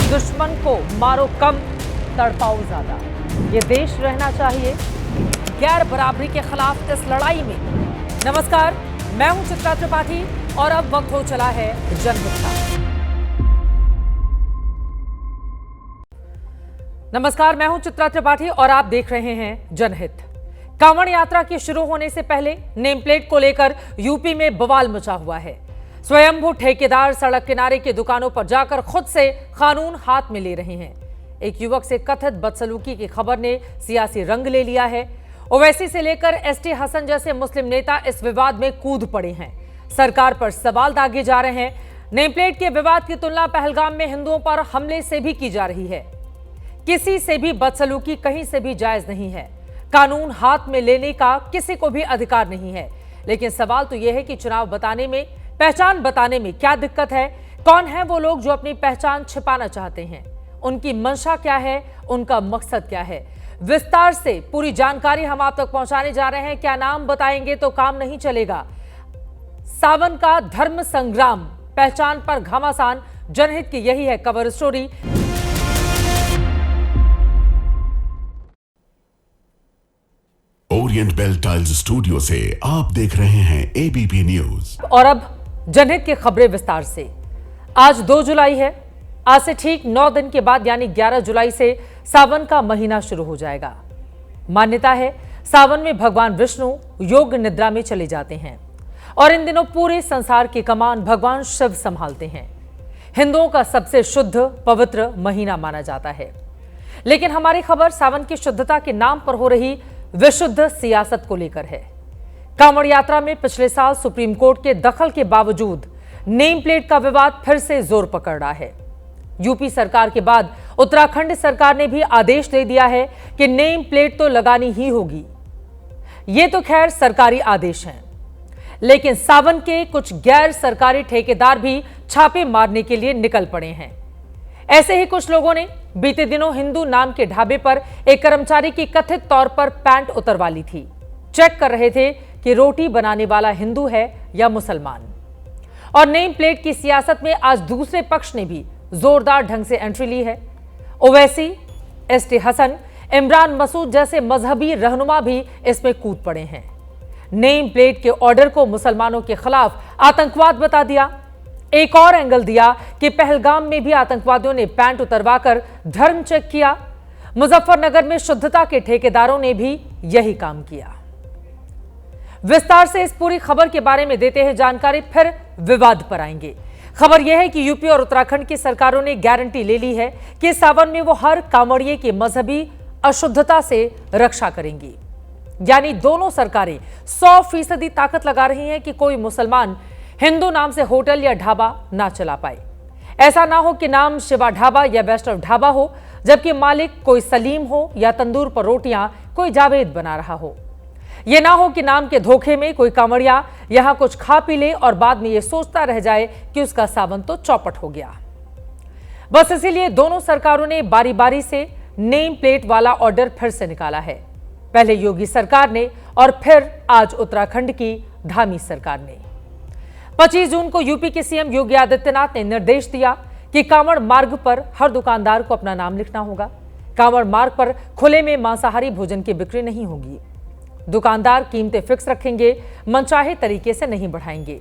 दुश्मन को मारो कम, तड़पाओ ज्यादा। ये देश रहना चाहिए गैर बराबरी के खिलाफ इस लड़ाई में। नमस्कार, मैं हूं चित्रा त्रिपाठी और अब वक्त हो चला है जनहित का। नमस्कार, मैं हूं चित्रा त्रिपाठी और आप देख रहे हैं जनहित। कांवड़ यात्रा के शुरू होने से पहले नेम प्लेट को लेकर यूपी में बवाल मचा हुआ है। स्वयंभू ठेकेदार सड़क किनारे की दुकानों पर जाकर खुद से कानून हाथ में ले रहे हैं। एक युवक से कथित बदसलूकी की खबर ने सियासी रंग ले लिया है। ओवैसी से लेकर एसटी हसन जैसे मुस्लिम नेता इस विवाद में कूद पड़े हैं। सरकार पर सवाल दागे जा रहे हैं। नेम प्लेट के विवाद की तुलना पहलगाम में हिंदुओं पर हमले से भी की जा रही है। किसी से भी बदसलूकी कहीं से भी जायज नहीं है। कानून हाथ में लेने का किसी को भी अधिकार नहीं है। लेकिन सवाल तो यह है कि चुनाव बताने में, पहचान बताने में क्या दिक्कत है? कौन है वो लोग जो अपनी पहचान छिपाना चाहते हैं? उनकी मंशा क्या है? उनका मकसद क्या है? विस्तार से पूरी जानकारी हम आप तक पहुंचाने जा रहे हैं। क्या नाम बताएंगे तो काम नहीं चलेगा। सावन का धर्म संग्राम, पहचान पर घमासान। जनहित की यही है cover story. Orient Bell tiles studio से आप देख रहे हैं एबीपी न्यूज। और अब जनहित की खबरें विस्तार से। आज 2 जुलाई है। आज से ठीक 9 दिन के बाद यानी 11 जुलाई से सावन का महीना शुरू हो जाएगा। मान्यता है सावन में भगवान विष्णु योग निद्रा में चले जाते हैं और इन दिनों पूरे संसार की कमान भगवान शिव संभालते हैं। हिंदुओं का सबसे शुद्ध पवित्र महीना माना जाता है। लेकिन हमारी खबर सावन की शुद्धता के नाम पर हो रही विशुद्ध सियासत को लेकर है। कांवड़ यात्रा में पिछले साल सुप्रीम कोर्ट के दखल के बावजूद नेम प्लेट का विवाद फिर से जोर पकड़ रहा है। यूपी सरकार के बाद उत्तराखंड सरकार ने भी आदेश दे दिया है कि नेम प्लेट तो लगानी ही होगी। ये तो खैर सरकारी आदेश हैं, लेकिन सावन के कुछ गैर सरकारी ठेकेदार भी छापे मारने के लिए निकल पड़े हैं। ऐसे ही कुछ लोगों ने बीते दिनों हिंदू नाम के ढाबे पर एक कर्मचारी की कथित तौर पर पैंट उतरवा ली थी। चेक कर रहे थे कि रोटी बनाने वाला हिंदू है या मुसलमान। और नेम प्लेट की सियासत में आज दूसरे पक्ष ने भी जोरदार ढंग से एंट्री ली है। ओवैसी, एसटी हसन, इमरान मसूद जैसे मजहबी रहनुमा भी इसमें कूद पड़े हैं। नेम प्लेट के ऑर्डर को मुसलमानों के खिलाफ आतंकवाद बता दिया। एक और एंगल दिया कि पहलगाम में भी आतंकवादियों ने पैंट उतरवाकर धर्म चेक किया। मुजफ्फरनगर में शुद्धता के ठेकेदारों ने भी यही काम किया। विस्तार से इस पूरी खबर के बारे में देते हैं जानकारी, फिर विवाद पर आएंगे। खबर यह है कि यूपी और उत्तराखंड की सरकारों ने गारंटी ले ली है कि सावन में वो हर कांवड़िए की मजहबी अशुद्धता से रक्षा करेंगी। यानी दोनों सरकारें 100% ताकत लगा रही हैं कि कोई मुसलमान हिंदू नाम से होटल या ढाबा ना चला पाए। ऐसा ना हो कि नाम शिवा ढाबा या वैष्णव ढाबा हो, जबकि मालिक कोई सलीम हो या तंदूर पर रोटियां कोई जावेद बना रहा हो। यह ना हो कि नाम के धोखे में कोई कांवड़िया यहां कुछ खा पी ले और बाद में यह सोचता रह जाए कि उसका सावन तो चौपट हो गया। बस इसीलिए दोनों सरकारों ने बारी बारी से नेम प्लेट वाला ऑर्डर फिर से निकाला है। पहले योगी सरकार ने और फिर आज उत्तराखंड की धामी सरकार ने। 25 जून को यूपी के सीएम योगी आदित्यनाथ ने निर्देश दिया कि कांवड़ मार्ग पर हर दुकानदार को अपना नाम लिखना होगा। कांवड़ मार्ग पर खुले में मांसाहारी भोजन की बिक्री नहीं होगी। दुकानदार कीमतें फिक्स रखेंगे, मनचाहे तरीके से नहीं बढ़ाएंगे।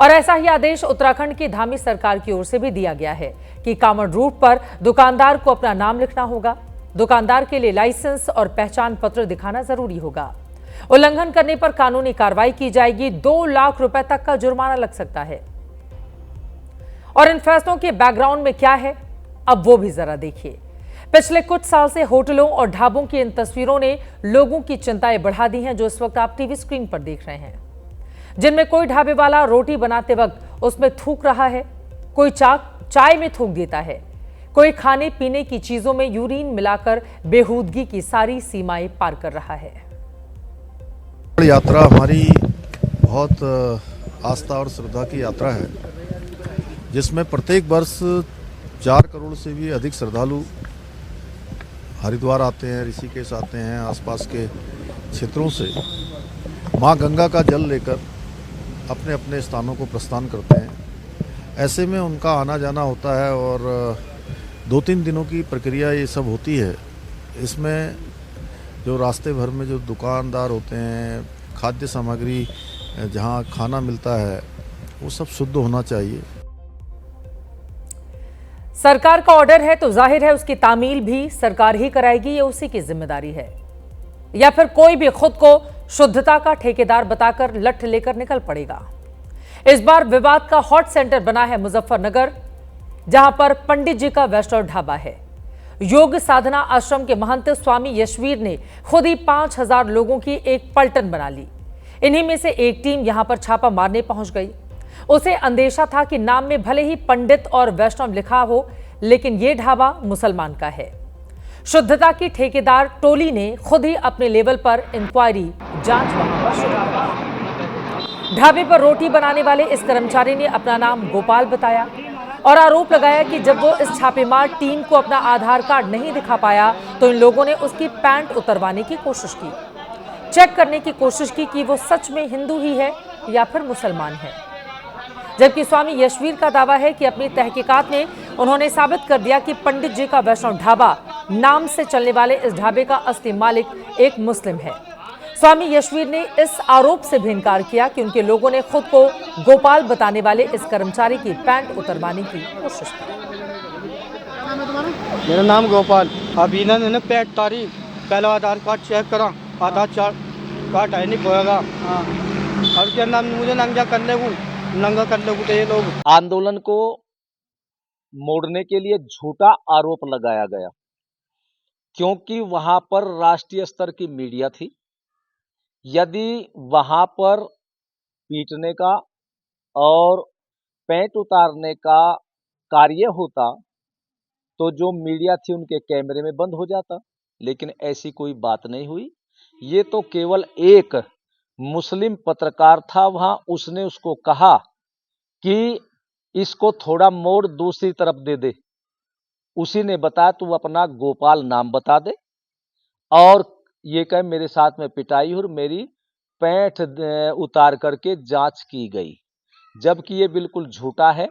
और ऐसा ही आदेश उत्तराखंड की धामी सरकार की ओर से भी दिया गया है कि कांवड़ रूट पर दुकानदार को अपना नाम लिखना होगा। दुकानदार के लिए लाइसेंस और पहचान पत्र दिखाना जरूरी होगा। उल्लंघन करने पर कानूनी कार्रवाई की जाएगी। 2 लाख रुपए तक का जुर्माना लग सकता है। और इन फैसलों के बैकग्राउंड में क्या है, अब वो भी जरा देखिए। पिछले कुछ साल से होटलों और ढाबों की इन तस्वीरों ने लोगों की चिंताएं बढ़ा दी हैं, जो इस वक्त आप टीवी स्क्रीन पर देख रहे हैं, जिनमें कोई ढाबे वाला रोटी बनाते वक्त उसमें थूक रहा है, कोई चाय में थूक देता है, कोई खाने पीने की चीजों में यूरिन मिलाकर बेहूदगी की सारी सीमाएं पार कर रहा है। यात्रा हमारी बहुत आस्था और श्रद्धा की यात्रा है, जिसमें प्रत्येक वर्ष 4 करोड़ से भी अधिक श्रद्धालु हरिद्वार आते हैं, ऋषिकेश आते हैं, आसपास के क्षेत्रों से मां गंगा का जल लेकर अपने अपने स्थानों को प्रस्थान करते हैं। ऐसे में उनका आना जाना होता है और 2-3 दिनों की प्रक्रिया ये सब होती है। इसमें जो रास्ते भर में जो दुकानदार होते हैं, खाद्य सामग्री जहाँ खाना मिलता है, वो सब शुद्ध होना चाहिए। सरकार का ऑर्डर है तो जाहिर है उसकी तामील भी सरकार ही कराएगी, ये उसी की जिम्मेदारी है। या फिर कोई भी खुद को शुद्धता का ठेकेदार बताकर लठ लेकर निकल पड़ेगा। इस बार विवाद का हॉट सेंटर बना है मुजफ्फरनगर, जहां पर पंडित जी का वैष्णव ढाबा है। योग साधना आश्रम के महंत स्वामी यशवीर ने खुद ही 5000 लोगों की एक पलटन बना ली। इन्हीं में से एक टीम यहां पर छापा मारने पहुंच गई। उसे अंदेशा था कि नाम में भले ही पंडित और वैष्णव लिखा हो, लेकिन यह ढाबा मुसलमान का है। शुद्धता की ठेकेदार टोली ने खुद ही अपने लेवल पर इंक्वायरी जांच वहां पर शुरू कर दी। ढाबे पर रोटी बनाने वाले इस कर्मचारी ने अपना नाम गोपाल बताया और आरोप लगाया कि जब वो इस छापेमार टीम को अपना आधार कार्ड नहीं दिखा पाया तो इन लोगों ने उसकी पैंट उतरवाने की कोशिश की, चेक करने की कोशिश की कि वो सच में हिंदू ही है या फिर मुसलमान है। जबकि स्वामी यशवीर का दावा है कि अपनी तहकीकात में उन्होंने साबित कर दिया कि पंडित जी का वैष्णव ढाबा नाम से चलने वाले इस ढाबे का असली मालिक एक मुस्लिम है। स्वामी यशवीर ने इस आरोप से भी इनकार किया कि उनके लोगों ने खुद को गोपाल बताने वाले इस कर्मचारी की पैंट उतरवाने की कोशिश की। मेरा नाम गोपाल। अब इन्होंने पैंट तारी, पहला आधार कार्ड चेक करा, आधार कार्ड है नहीं होएगा। और क्या नाम मुझे नंगा कर ले तो ये लोग आंदोलन को मोड़ने के लिए झूठा आरोप लगाया गया, क्योंकि वहां पर राष्ट्रीय स्तर की मीडिया थी। यदि वहां पर पीटने का और पैंट उतारने का कार्य होता तो जो मीडिया थी उनके कैमरे में बंद हो जाता, लेकिन ऐसी कोई बात नहीं हुई। ये तो केवल एक मुस्लिम पत्रकार था वहां, उसने उसको कहा कि इसको थोड़ा मोड़ दूसरी तरफ दे दे। उसी ने बताया तू अपना गोपाल नाम बता दे, और ये कहे मेरे साथ में पिटाई और मेरी पैंट उतार करके जांच की गई, जबकि ये बिल्कुल झूठा है।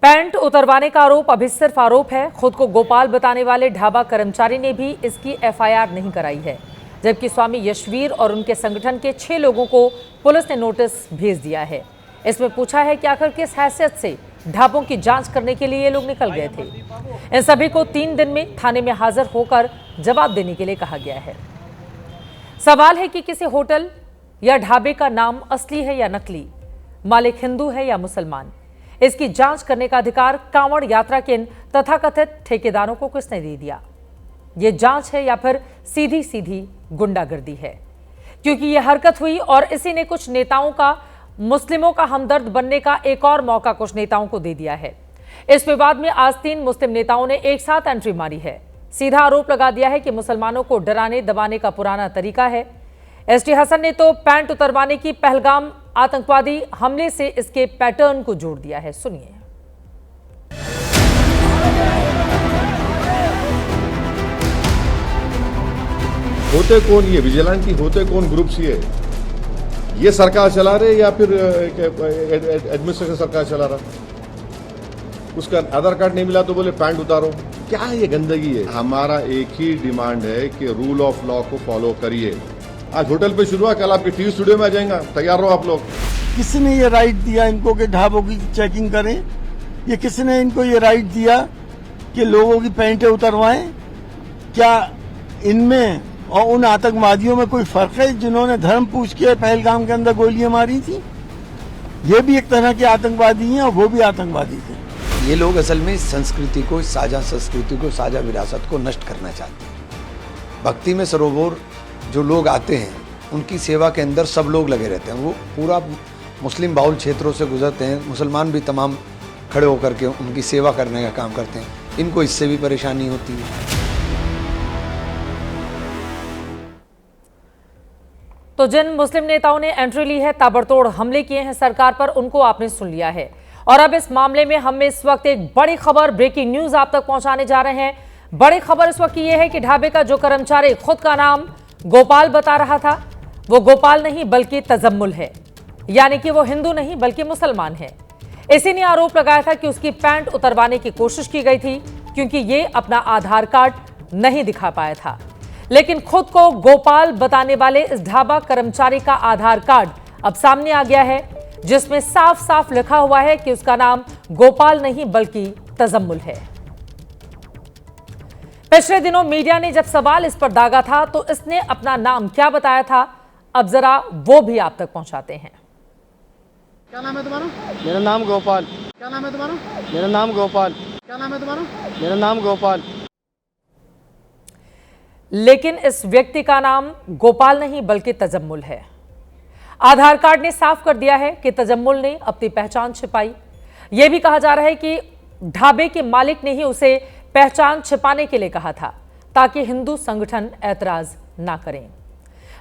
पैंट उतरवाने का आरोप अभी सिर्फ आरोप है। खुद को गोपाल बताने वाले ढाबा कर्मचारी ने भी इसकी एफआईआर नहीं कराई है, जबकि स्वामी यशवीर और उनके संगठन के 6 लोगों को पुलिस ने नोटिस भेज दिया है। इसमें पूछा है कि आखिर किस हैसियत से ढाबों की जांच करने के लिए ये लोग निकल गए थे। इन सभी को 3 दिन में थाने में हाजिर होकर जवाब देने के लिए कहा गया है। सवाल है कि किसी होटल या ढाबे का नाम असली है या नकली, मालिक हिंदू है या मुसलमान, इसकी जांच करने का अधिकार कांवड़ यात्रा के इन तथाकथित ठेकेदारों को किसने दे दिया? ये जांच है या फिर सीधी सीधी गुंडागर्दी है? क्योंकि यह हरकत हुई और इसी ने कुछ नेताओं का मुस्लिमों का हमदर्द बनने का एक और मौका कुछ नेताओं को दे दिया है। इस विवाद में आज 3 मुस्लिम नेताओं ने एक साथ एंट्री मारी है। सीधा आरोप लगा दिया है कि मुसलमानों को डराने दबाने का पुराना तरीका है। एसटी हसन ने तो पैंट उतरवाने की पहलगाम आतंकवादी हमले से इसके पैटर्न को जोड़ दिया है। सुनिए। होते कौन ये विजिलेंस की, होते कौन ग्रुप्स ये सरकार चला रहे या फिर एडमिनिस्ट्रेशन सरकार चला रहा? उसका आधार कार्ड नहीं मिला तो बोले पैंट उतारो। क्या ये गंदगी है? हमारा एक ही डिमांड है कि रूल ऑफ लॉ को फॉलो करिए। आज होटल पे शुरू हुआ, कल आपके टीवी स्टूडियो में आ जाएगा। तैयार रहो आप लोग। किसने ये राइट दिया इनको कि ढाबों की चेकिंग करें? ये किसने इनको ये राइट दिया कि लोगों की पैंटें उतरवाएं? क्या इनमें और उन आतंकवादियों में कोई फर्क है जिन्होंने धर्म पूछ के पहलगाम के अंदर गोलियां मारी थी? ये भी एक तरह के आतंकवादी हैं और वो भी आतंकवादी थे। ये लोग असल में संस्कृति को, साझा संस्कृति को, साझा विरासत को नष्ट करना चाहते हैं। भक्ति में सरोवर जो लोग आते हैं उनकी सेवा के अंदर सब लोग लगे रहते हैं। वो पूरा मुस्लिम बाहुल क्षेत्रों से गुजरते हैं, मुसलमान भी तमाम खड़े होकर के उनकी सेवा करने का काम करते हैं। इनको इससे भी परेशानी होती है। तो जिन मुस्लिम नेताओं ने एंट्री ली है, ताबड़तोड़ हमले किए हैं सरकार पर, उनको आपने सुन लिया है। और अब इस मामले में हम इस वक्त एक बड़ी खबर, ब्रेकिंग न्यूज आप तक पहुंचाने जा रहे हैं। बड़ी खबर इस वक्त ये है कि ढाबे का जो कर्मचारी खुद का नाम गोपाल बता रहा था, वो गोपाल नहीं बल्कि तजम्मुल है, यानी कि वो हिंदू नहीं बल्कि मुसलमान है। इसी ने आरोप लगाया था कि उसकी पैंट उतरवाने की कोशिश की गई थी क्योंकि ये अपना आधार कार्ड नहीं दिखा पाया था। लेकिन खुद को गोपाल बताने वाले इस ढाबा कर्मचारी का आधार कार्ड अब सामने आ गया है, जिसमें साफ साफ लिखा हुआ है कि उसका नाम गोपाल नहीं बल्कि तजम्मुल है। पिछले दिनों मीडिया ने जब सवाल इस पर दागा था तो इसने अपना नाम क्या बताया था, अब जरा वो भी आप तक पहुंचाते हैं। क्या नाम है तुम्हारा? मेरा नाम गोपाल। क्या नाम है तुम्हारा? मेरा नाम गोपाल। क्या नाम है तुम्हारा? मेरा नाम गोपाल। लेकिन इस व्यक्ति का नाम गोपाल नहीं बल्कि तजम्मुल है। आधार कार्ड ने साफ कर दिया है कि तजम्मुल ने अपनी पहचान छिपाई। यह भी कहा जा रहा है कि ढाबे के मालिक ने ही उसे पहचान छिपाने के लिए कहा था ताकि हिंदू संगठन ऐतराज ना करें।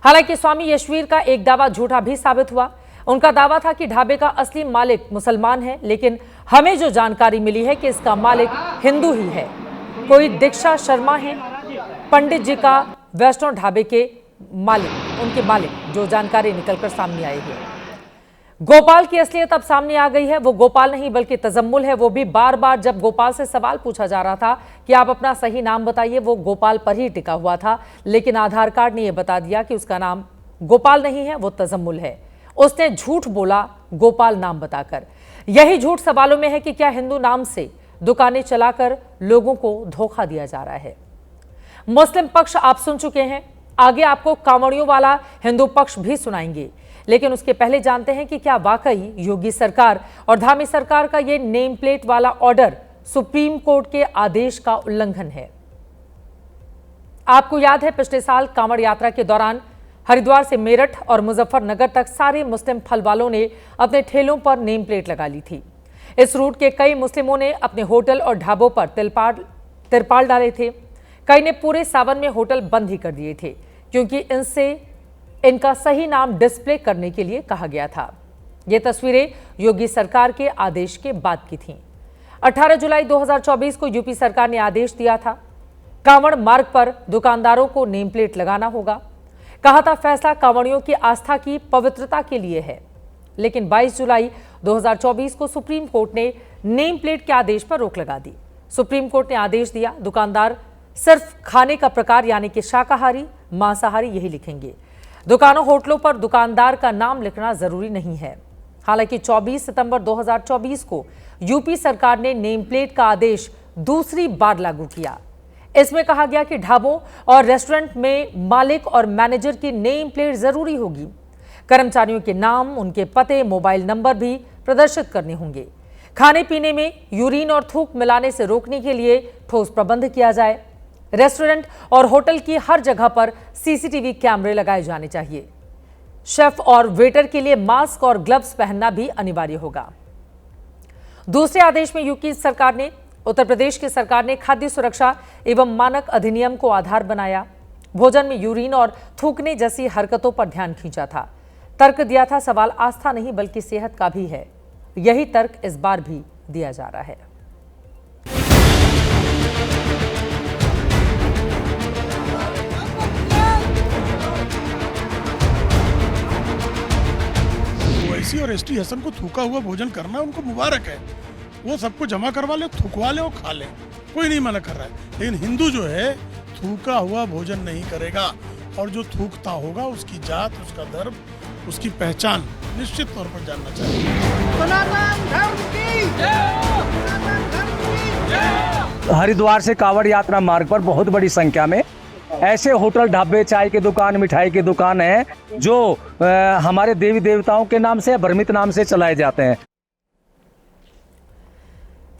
हालांकि स्वामी यशवीर का एक दावा झूठा भी साबित हुआ। उनका दावा था कि ढाबे का असली मालिक मुसलमान है, लेकिन हमें जो जानकारी मिली है कि इसका मालिक हिंदू ही है। कोई दीक्षा शर्मा है पंडित जी का वैष्णव ढाबे के मालिक, उनके मालिक, जो जानकारी निकलकर सामने आई है। गोपाल की असलियत अब सामने आ गई है। वो गोपाल नहीं बल्कि तजम्मुल है। वो भी बार बार जब गोपाल से सवाल पूछा जा रहा था कि आप अपना सही नाम बताइए, वो गोपाल पर ही टिका हुआ था। लेकिन आधार कार्ड ने यह बता दिया कि उसका नाम गोपाल नहीं है, वो तजम्मुल है। उसने झूठ बोला गोपाल नाम बताकर। यही झूठ सवालों में है कि क्या हिंदू नाम से दुकानें चलाकर लोगों को धोखा दिया जा रहा है। मुस्लिम पक्ष आप सुन चुके हैं, आगे आपको कांवड़ियों वाला हिंदू पक्ष भी सुनाएंगे। लेकिन उसके पहले जानते हैं कि क्या वाकई योगी सरकार और धामी सरकार का यह नेम प्लेट वाला ऑर्डर सुप्रीम कोर्ट के आदेश का उल्लंघन है। आपको याद है पिछले साल कांवड़ यात्रा के दौरान हरिद्वार से मेरठ और मुजफ्फरनगर तक सारे मुस्लिम फल वालों ने अपने ठेलों पर नेम प्लेट लगा ली थी। इस रूट के कई मुस्लिमों ने अपने होटल और ढाबों पर तिरपाल डाले थे। कई ने पूरे सावन में होटल बंद ही कर दिए थे क्योंकि इनसे इनका सही नाम डिस्प्ले करने के लिए कहा गया था। ये तस्वीरें योगी सरकार के आदेश के बाद की थीं। 18 जुलाई 2024 को यूपी सरकार ने आदेश दिया था, कांवड़ मार्ग पर दुकानदारों को नेम प्लेट लगाना होगा। कहा था फैसला कांवड़ियों की आस्था की पवित्रता के लिए है। लेकिन 22 जुलाई 2024 को सुप्रीम कोर्ट ने नेम प्लेट के आदेश पर रोक लगा दी। सुप्रीम कोर्ट ने आदेश दिया दुकानदार सिर्फ खाने का प्रकार यानी कि शाकाहारी, मांसाहारी यही लिखेंगे। दुकानों होटलों पर दुकानदार का नाम लिखना जरूरी नहीं है। हालांकि 24 सितंबर 2024 को यूपी सरकार ने नेम प्लेट का आदेश दूसरी बार लागू किया। इसमें कहा गया कि ढाबों और रेस्टोरेंट में मालिक और मैनेजर की नेम प्लेट जरूरी होगी। कर्मचारियों के नाम, उनके पते, मोबाइल नंबर भी प्रदर्शित करने होंगे। खाने पीने में यूरिन और थूक मिलाने से रोकने के लिए ठोस प्रबंध किया जाए। रेस्टोरेंट और होटल की हर जगह पर सीसीटीवी कैमरे लगाए जाने चाहिए। शेफ और वेटर के लिए मास्क और ग्लव्स पहनना भी अनिवार्य होगा। दूसरे आदेश में यूपी सरकार ने उत्तर प्रदेश की सरकार ने खाद्य सुरक्षा एवं मानक अधिनियम को आधार बनाया। भोजन में यूरिन और थूकने जैसी हरकतों पर ध्यान खींचा था। तर्क दिया था सवाल आस्था नहीं बल्कि सेहत का भी है। यही तर्क इस बार भी दिया जा रहा है। ओवैसी और एसटी हसन को थूका हुआ भोजन करना उनको मुबारक है, वो सबको जमा करवा ले, थूकवा ले और खा ले, कोई नहीं मना कर रहा है। लेकिन हिंदू जो है थूका हुआ भोजन नहीं करेगा और जो थूकता होगा उसकी जात, उसका धर्म, उसकी पहचान निश्चित तौर पर जानना चाहिए। सनातन धर्म की जय। हरिद्वार से कांवड़ यात्रा मार्ग पर बहुत बड़ी संख्या में ऐसे होटल, ढाबे, चाय की दुकान, मिठाई की दुकान है जो हमारे देवी देवताओं के नाम से, भ्रमित नाम से चलाए जाते हैं।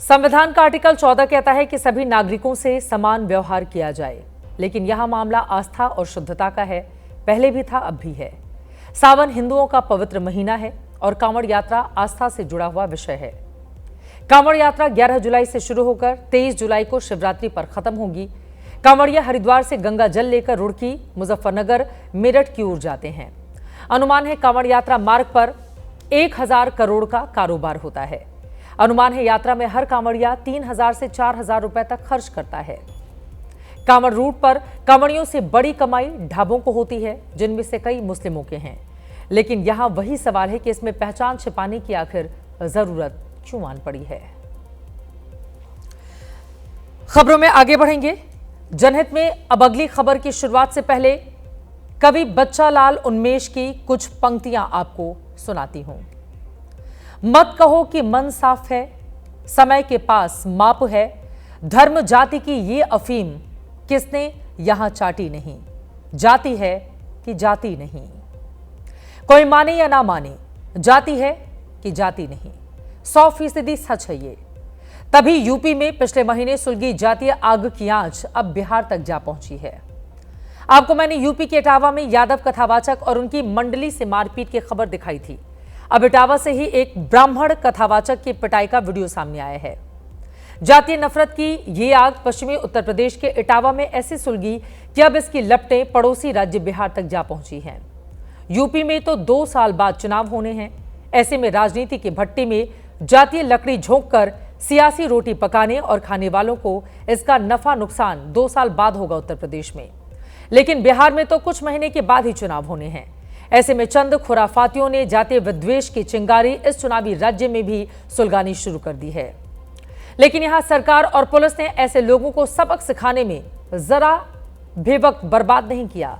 संविधान का आर्टिकल 14 कहता है कि सभी नागरिकों से समान व्यवहार किया जाए, लेकिन यह मामला आस्था और शुद्धता का है। पहले भी था, अब भी है। सावन हिंदुओं का पवित्र महीना है और कांवड़ यात्रा आस्था से जुड़ा हुआ विषय है। कांवड़ यात्रा 11 जुलाई से शुरू होकर 23 जुलाई को शिवरात्रि पर खत्म होगी। कांवड़िया हरिद्वार से गंगा जल लेकर रुड़की, मुजफ्फरनगर, मेरठ की ओर जाते हैं। अनुमान है कांवड़ यात्रा मार्ग पर 1000 करोड़ का कारोबार होता है। अनुमान है यात्रा में हर कांवड़िया 3000 से 4000 रुपए तक खर्च करता है। कांवड़ रूट पर कांवड़ियों से बड़ी कमाई ढाबों को होती है, जिनमें से कई मुस्लिमों के हैं। लेकिन यहां वही सवाल है कि इसमें पहचान छिपाने की आखिर जरूरत क्यों मान पड़ी है। खबरों में आगे बढ़ेंगे। जनहित में अब अगली खबर की शुरुआत से पहले कवि बच्चा लाल उन्मेष की कुछ पंक्तियां आपको सुनाती हूं। मत कहो कि मन साफ है, समय के पास माप है, धर्म जाति की ये अफीम किसने यहां चाटी नहीं, जाति है कि जाति नहीं। कोई माने या ना माने, जाति है कि जाति नहीं, 100% सच है ये। तभी यूपी में पिछले महीने सुलगी जातीय आग की आंच अब बिहार तक जा पहुंची है। आपको मैंने यूपी के इटावा में यादव कथावाचक और उनकी मंडली से मारपीट की खबर दिखाई थी। अब इटावा से ही एक ब्राह्मण कथावाचक की पिटाई का वीडियो सामने आया है। जातीय नफरत की ये आग पश्चिमी उत्तर प्रदेश के इटावा में ऐसी सुलगी कि अब इसकी लपटें पड़ोसी राज्य बिहार तक जा पहुंची हैं। यूपी में तो 2 साल बाद चुनाव होने हैं। ऐसे में राजनीति की भट्टी में जातीय लकड़ी झोंककर सियासी रोटी पकाने और खाने वालों को इसका नफा नुकसान 2 साल बाद होगा उत्तर प्रदेश में। लेकिन बिहार में तो कुछ महीने के बाद ही चुनाव होने हैं। ऐसे में चंद खुराफातियों ने जातीय विद्वेष की चिंगारी इस चुनावी राज्य में भी सुलगानी शुरू कर दी है। लेकिन यहां सरकार और पुलिस ने ऐसे लोगों को सबक सिखाने में जरा भी वक्त बर्बाद नहीं किया।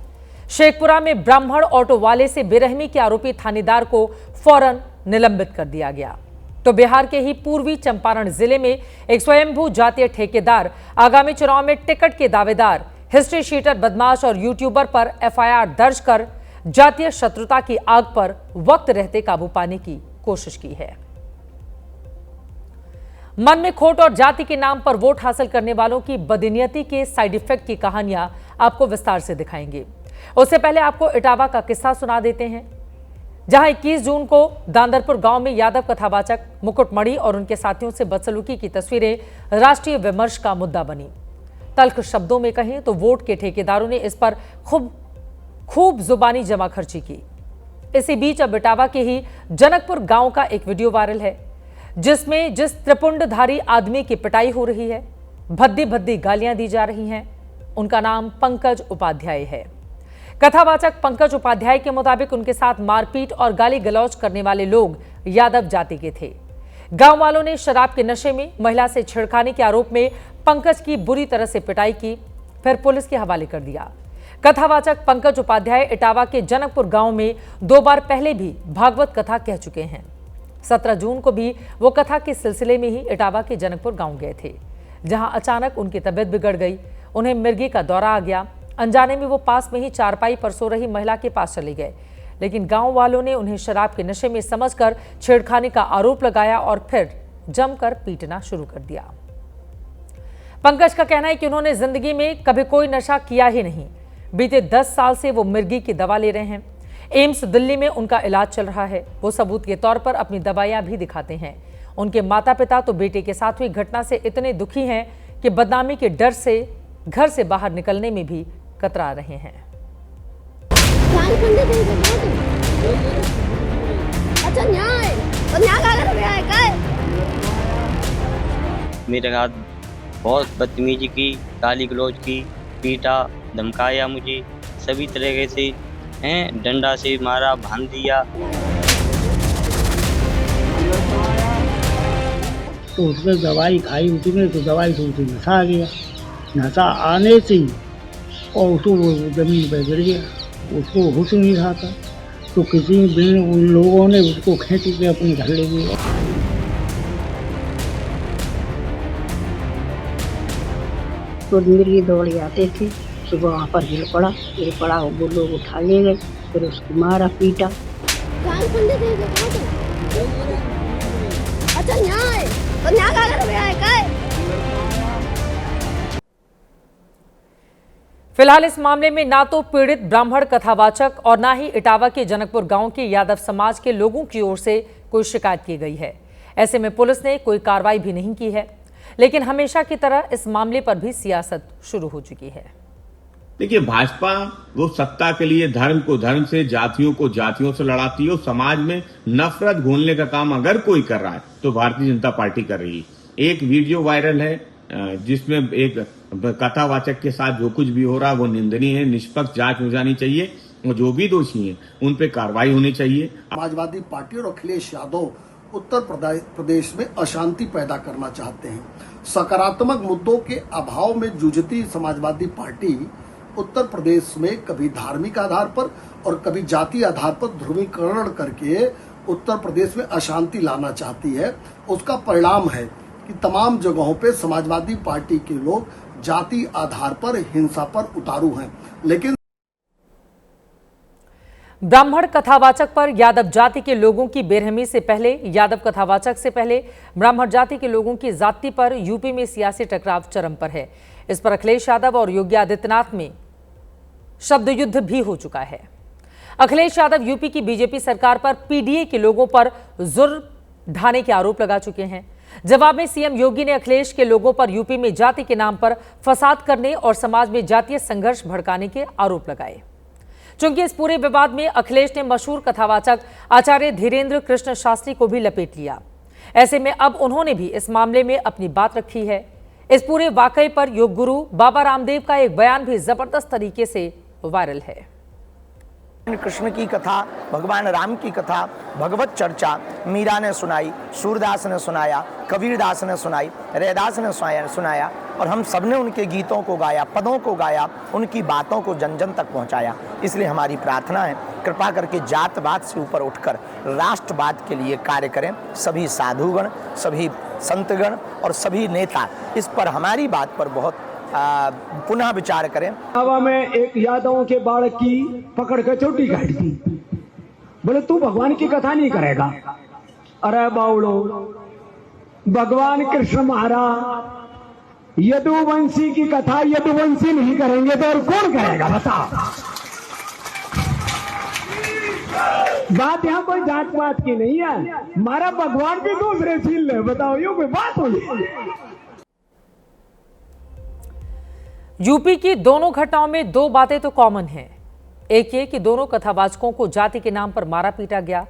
शेखपुरा में ब्राह्मण ऑटो वाले से बेरहमी के आरोपी थानेदार को फौरन निलंबित कर दिया गया। तो बिहार के ही पूर्वी चंपारण जिले में एक स्वयंभू जातीय ठेकेदार आगामी चुनाव में टिकट के दावेदार, हिस्ट्री शीटर, बदमाश और यूट्यूबर पर एफआईआर दर्ज कर जातीय शत्रुता की आग पर वक्त रहते काबू पाने की कोशिश की है। मन में खोट और जाति के नाम पर वोट हासिल करने वालों की बदनीयती के साइड इफेक्ट की कहानियां आपको विस्तार से दिखाएंगे। उससे पहले आपको इटावा का किस्सा सुना देते हैं, जहां 21 जून को दांदरपुर गांव में यादव कथावाचक मुकुटमणि और उनके साथियों से बदसलूकी की तस्वीरें राष्ट्रीय विमर्श का मुद्दा बनी। तल्ख शब्दों में कहें तो वोट के ठेकेदारों ने इस पर खूब जुबानी जमा खर्ची की। इसी बीच अब इटावा के ही जनकपुर गांव का एक वीडियो वायरल है, जिसमें जिस त्रिपुंडधारी आदमी की पिटाई हो रही है, भद्दी भद्दी गालियां दी जा रही हैं, उनका नाम पंकज उपाध्याय है। कथावाचक पंकज उपाध्याय के मुताबिक उनके साथ मारपीट और गाली गलौज करने वाले लोग यादव जाति के थे। गांव वालों ने शराब के नशे में महिला से छेड़खानी के आरोप में पंकज की बुरी तरह से पिटाई की, फिर पुलिस के हवाले कर दिया। कथावाचक पंकज उपाध्याय इटावा के जनकपुर गांव में 2 बार पहले भी भागवत कथा कह चुके हैं। 17 जून को भी वो कथा के सिलसिले में ही इटावा के जनकपुर गांव गए थे, जहां अचानक उनकी तबीयत बिगड़ गई। उन्हें मिर्गी का दौरा आ गया। अनजाने में वो पास में ही चारपाई पर सो रही महिला के पास चले गए, लेकिन गांव वालों ने उन्हें शराब के नशे में समझकर छेड़खानी का आरोप लगाया और फिर जमकर पीटना शुरू कर दिया। पंकज का कहना है कि उन्होंने जिंदगी में कभी कोई नशा किया ही नहीं। बीते 10 साल से वो मिर्गी की दवा ले रहे हैं। एम्स दिल्ली में उनका इलाज चल रहा है। वो सबूत के तौर पर अपनी दवाइयां भी दिखाते हैं। उनके माता पिता तो बेटे के साथ हुई घटना से इतने दुखी हैं कि बदनामी के डर से घर से बाहर निकलने में भी कतरा रहे हैं। मेरे साथ बहुत बदतमीजी की, गाली गलौज की, पीटा, धमकाया मुझे सभी तरीके से, हैं डंडा से मारा, बांध दिया। तो उसने दवाई खाई, उसमें तो दवाई से उसे नशा आ गया। नशा आने से और उसको वो जमीन पर गिर गया, उसको होश नहीं रहा था। तो किसी दिन उन लोगों ने उसको खींच के अपने घर ले गए। तो मिर्गी दौड़ आते थे, सुबह वहाँ पर गिर पड़ा, वो लोग उठा ले गए, फिर उसको मारा, पीटा। अच्छा न्याय फिलहाल इस मामले में ना तो पीड़ित ब्राह्मण कथावाचक और ना ही इटावा के जनकपुर गांव के यादव समाज के लोगों की ओर से कोई शिकायत की गई है। ऐसे में पुलिस ने कोई कार्रवाई भी नहीं की है, लेकिन हमेशा की तरह इस मामले पर भी सियासत शुरू हो चुकी है। देखिए, भाजपा वो सत्ता के लिए धर्म को धर्म से, जातियों को जातियों से लड़ाती है। समाज में नफरत घोलने का काम अगर कोई कर रहा है तो भारतीय जनता पार्टी कर रही है। एक वीडियो वायरल है जिसमें एक कथावाचक के साथ जो कुछ भी हो रहा है वो निंदनीय है। निष्पक्ष जांच हो जानी चाहिए और जो भी दोषी हैं उन पे कार्रवाई होनी चाहिए। समाजवादी पार्टी और अखिलेश यादव उत्तर प्रदेश में अशांति पैदा करना चाहते हैं। सकारात्मक मुद्दों के अभाव में जूझती समाजवादी पार्टी उत्तर प्रदेश में कभी धार्मिक आधार पर और कभी जाति आधार पर ध्रुवीकरण करके उत्तर प्रदेश में अशांति लाना चाहती है। उसका परिणाम है कि तमाम जगहों पे समाजवादी पार्टी के लोग जाति आधार पर हिंसा पर उतारू हैं। लेकिन ब्राह्मण कथावाचक पर यादव जाति के लोगों की बेरहमी से पहले, यादव कथावाचक से पहले ब्राह्मण जाति के लोगों की जाति पर यूपी में सियासी टकराव चरम पर है। इस पर अखिलेश यादव और योगी आदित्यनाथ में शब्द युद्ध भी हो चुका है। अखिलेश यादव यूपी की बीजेपी सरकार पर पीडीए के लोगों पर जुर्म ढाने के आरोप लगा चुके हैं। जवाब में सीएम योगी ने अखिलेश के लोगों पर यूपी में जाति के नाम पर फसाद करने और समाज में जातीय संघर्ष भड़काने के आरोप लगाए। चूंकि इस पूरे विवाद में अखिलेश ने मशहूर कथावाचक आचार्य धीरेन्द्र कृष्ण शास्त्री को भी लपेट लिया। ऐसे में अब उन्होंने भी इस मामले में अपनी बात रखी है। इस पूरे वाकये पर योग गुरु बाबा रामदेव का एक बयान भी जबरदस्त तरीके से वायरल है। कृष्ण की कथा, भगवान राम की कथा, भगवत चर्चा मीरा ने सुनाई, सूरदास ने सुनाया, कबीरदास ने सुनाई, रैदास ने सुनाया और हम सब ने उनके गीतों को गाया, पदों को गाया, उनकी बातों को जन जन तक पहुंचाया। इसलिए हमारी प्रार्थना है, कृपा करके जातवाद से ऊपर उठकर राष्ट्रवाद के लिए कार्य करें। सभी साधुगण, सभी संतगण और सभी नेता इस पर, हमारी बात पर बहुत पुनः विचार करें। हवा में एक यादवों के बालक की पकड़ के चोटी काट दी, बोले तू भगवान की कथा नहीं करेगा। अरे बाउलो, भगवान कृष्ण महाराज यदुवंशी की कथा यदुवंशी नहीं करेंगे तो और कौन करेगा बताओ। बात यहाँ कोई जात पात की नहीं है, हमारा भगवान भी दूसरे छीन ले, बताओ ये कोई बात हुई। यूपी की दोनों घटनाओं में दो बातें तो कॉमन हैं। एक ये कि दोनों कथावाचकों को जाति के नाम पर मारा पीटा गया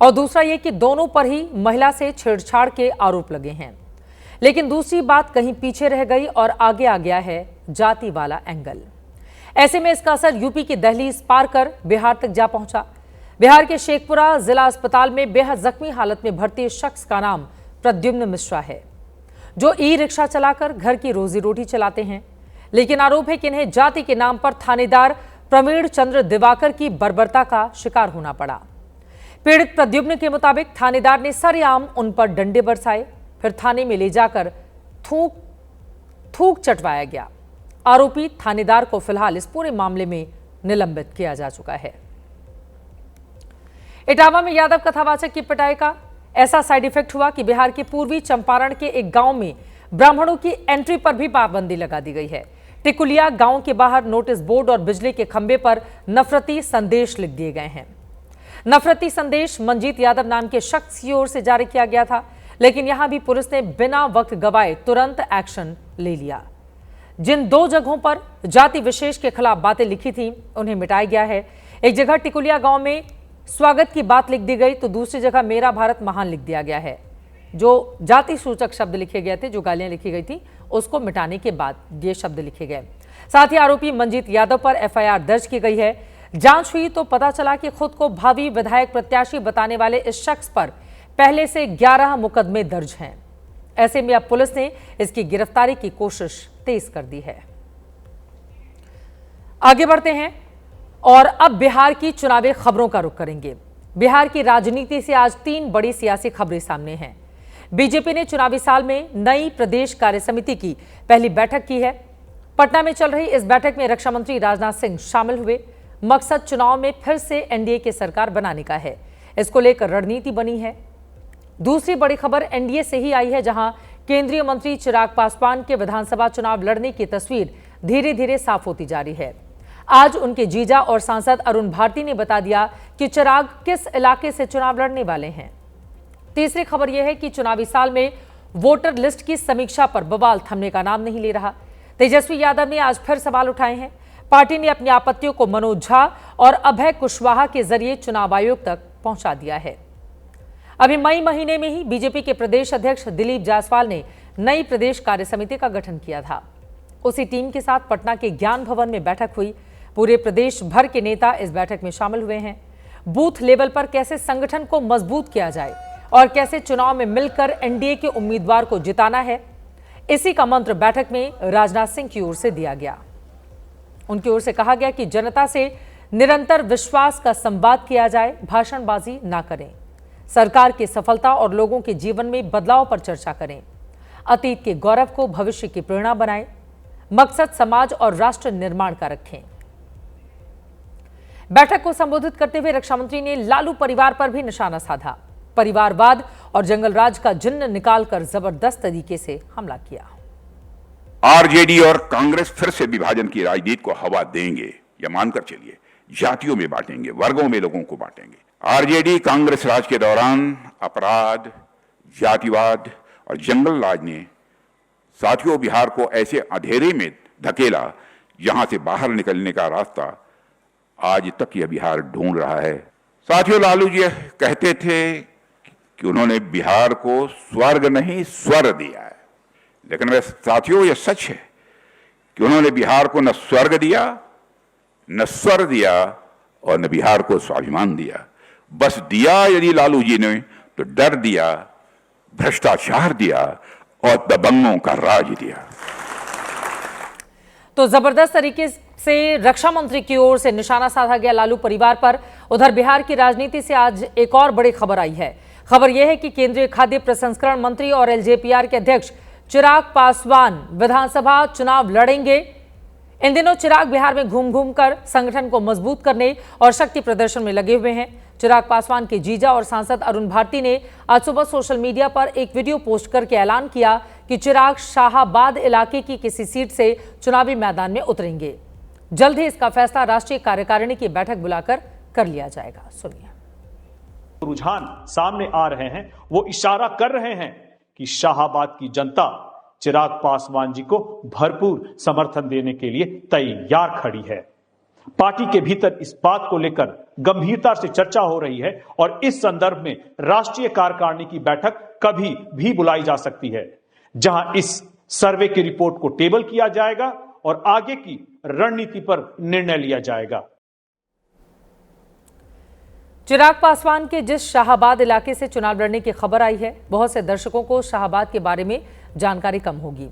और दूसरा ये कि दोनों पर ही महिला से छेड़छाड़ के आरोप लगे हैं। लेकिन दूसरी बात कहीं पीछे रह गई और आगे आ गया है जाति वाला एंगल। ऐसे में इसका असर यूपी की दहलीज पार कर बिहार तक जा पहुंचा। बिहार के शेखपुरा जिला अस्पताल में बेहद जख्मी हालत में भर्ती शख्स का नाम प्रद्युम्न मिश्रा है, जो ई रिक्शा चलाकर घर की रोजी रोटी चलाते हैं। लेकिन आरोप है कि इन्हें जाति के नाम पर थानेदार प्रवीण चंद्र दिवाकर की बर्बरता का शिकार होना पड़ा। पीड़ित प्रद्युम्न के मुताबिक थानेदार ने सरेआम उन पर डंडे बरसाए, फिर थाने में ले जाकर थूक चटवाया गया। आरोपी थानेदार को फिलहाल इस पूरे मामले में निलंबित किया जा चुका है। इटावा में यादव कथावाचक की पिटाई का ऐसा साइड इफेक्ट हुआ कि बिहार के पूर्वी चंपारण के एक गांव में ब्राह्मणों की एंट्री पर भी पाबंदी लगा दी गई है। टिकुलिया गांव के बाहर नोटिस बोर्ड और बिजली के खंभे पर नफरती संदेश लिख दिए गए हैं। नफरती संदेश मंजीत यादव नाम के शख्स की ओर से जारी किया गया था, लेकिन यहां भी पुलिस ने बिना वक्त गवाए तुरंत एक्शन ले लिया। जिन दो जगहों पर जाति विशेष के खिलाफ बातें लिखी थी उन्हें मिटाया गया है। एक जगह टिकुलिया गांव में स्वागत की बात लिख दी गई तो दूसरी जगह मेरा भारत महान लिख दिया गया है। जो जाति सूचक शब्द लिखे गए थे, जो गालियां लिखी गई थी, उसको मिटाने के बाद ये शब्द लिखे गए। साथ ही आरोपी मंजीत यादव पर एफआईआर दर्ज की गई है। जांच हुई तो पता चला कि खुद को भावी विधायक प्रत्याशी बताने वाले इस शख्स पर पहले से 11 मुकदमे दर्ज हैं। ऐसे में अब पुलिस ने इसकी गिरफ्तारी की कोशिश तेज कर दी है। आगे बढ़ते हैं और अब बिहार की चुनावी खबरों का रुख करेंगे। बिहार की राजनीति से आज 3 बड़ी सियासी खबरें सामने हैं। बीजेपी ने चुनावी साल में नई प्रदेश कार्य समिति की पहली बैठक की है। पटना में चल रही इस बैठक में रक्षा मंत्री राजनाथ सिंह शामिल हुए। मकसद चुनाव में फिर से एनडीए की सरकार बनाने का है। इसको लेकर रणनीति बनी है। दूसरी बड़ी खबर एनडीए से ही आई है, जहां केंद्रीय मंत्री चिराग पासवान के विधानसभा चुनाव लड़ने की तस्वीर धीरे धीरे साफ होती जा रही है। आज उनके जीजा और सांसद अरुण भारती ने बता दिया कि चिराग किस इलाके से चुनाव लड़ने वाले हैं। तीसरी खबर यह है कि चुनावी साल में वोटर लिस्ट की समीक्षा पर बवाल थमने का नाम नहीं ले रहा। तेजस्वी यादव ने आज फिर सवाल उठाए हैं। पार्टी ने अपनी आपत्तियों को मनोज झा और अभय कुशवाहा के जरिए चुनाव आयोग तक पहुंचा दिया है। अभी मई महीने में ही बीजेपी के प्रदेश अध्यक्ष दिलीप जायसवाल ने नई प्रदेश कार्य समिति का गठन किया था। उसी टीम के साथ पटना के ज्ञान भवन में बैठक हुई। पूरे प्रदेश भर के नेता इस बैठक में शामिल हुए हैं। बूथ लेवल पर कैसे संगठन को मजबूत किया जाए और कैसे चुनाव में मिलकर एनडीए के उम्मीदवार को जिताना है, इसी का मंत्र बैठक में राजनाथ सिंह की ओर से दिया गया। उनकी ओर से कहा गया कि जनता से निरंतर विश्वास का संवाद किया जाए, भाषणबाजी ना करें, सरकार की सफलता और लोगों के जीवन में बदलाव पर चर्चा करें, अतीत के गौरव को भविष्य की प्रेरणा बनाएं, मकसद समाज और राष्ट्र निर्माण का रखें। बैठक को संबोधित करते हुए रक्षा मंत्री ने लालू परिवार पर भी निशाना साधा। परिवारवाद और जंगल राज का जिन्न निकालकर जबरदस्त तरीके से हमला किया। आरजेडी और कांग्रेस फिर से विभाजन की राजनीति को हवा देंगे, या मानकर चलिए जातियों में बांटेंगे, वर्गों में लोगों को बांटेंगे। आरजेडी कांग्रेस राज के दौरान अपराध, जातिवाद और जंगल राज ने साथियों बिहार को ऐसे अंधेरे में धकेला जहां से बाहर निकलने का रास्ता आज तक यह बिहार ढूंढ रहा है। साथियों, लालू जी कहते थे कि उन्होंने बिहार को स्वर्ग नहीं स्वर दिया है, लेकिन वह साथियों यह सच है कि उन्होंने बिहार को न स्वर्ग दिया, न स्वर दिया और न बिहार को स्वाभिमान दिया। बस दिया यदि लालू जी ने तो डर दिया, भ्रष्टाचार दिया और दबंगों का राज दिया। तो जबरदस्त तरीके से रक्षा मंत्री की ओर से निशाना साधा गया लालू परिवार पर। उधर बिहार की राजनीति से आज एक और बड़ी खबर आई है। खबर यह है कि केंद्रीय खाद्य प्रसंस्करण मंत्री और एलजेपीआर के अध्यक्ष चिराग पासवान विधानसभा चुनाव लड़ेंगे। इन दिनों चिराग बिहार में घूम घूम कर संगठन को मजबूत करने और शक्ति प्रदर्शन में लगे हुए हैं। चिराग पासवान के जीजा और सांसद अरुण भारती ने आज सुबह सोशल मीडिया पर एक वीडियो पोस्ट करके ऐलान किया कि चिराग शाहाबाद इलाके की किसी सीट से चुनावी मैदान में उतरेंगे। जल्द ही इसका फैसला राष्ट्रीय कार्यकारिणी की बैठक बुलाकर कर लिया जाएगा। सुनिए। रुझान सामने आ रहे हैं, वो इशारा कर रहे हैं कि शाहाबाद की जनता चिराग पासवान जी को भरपूर समर्थन देने के लिए तैयार खड़ी है। पार्टी के भीतर इस बात को लेकर गंभीरता से चर्चा हो रही है और इस संदर्भ में राष्ट्रीय कार्यकारिणी की बैठक कभी भी बुलाई जा सकती है, जहां इस सर्वे की रिपोर्ट को टेबल किया जाएगा और आगे की रणनीति पर निर्णय लिया जाएगा। चिराग पासवान के जिस शाहाबाद इलाके से चुनाव लड़ने की खबर आई है, बहुत से दर्शकों को शाहाबाद के बारे में जानकारी कम होगी,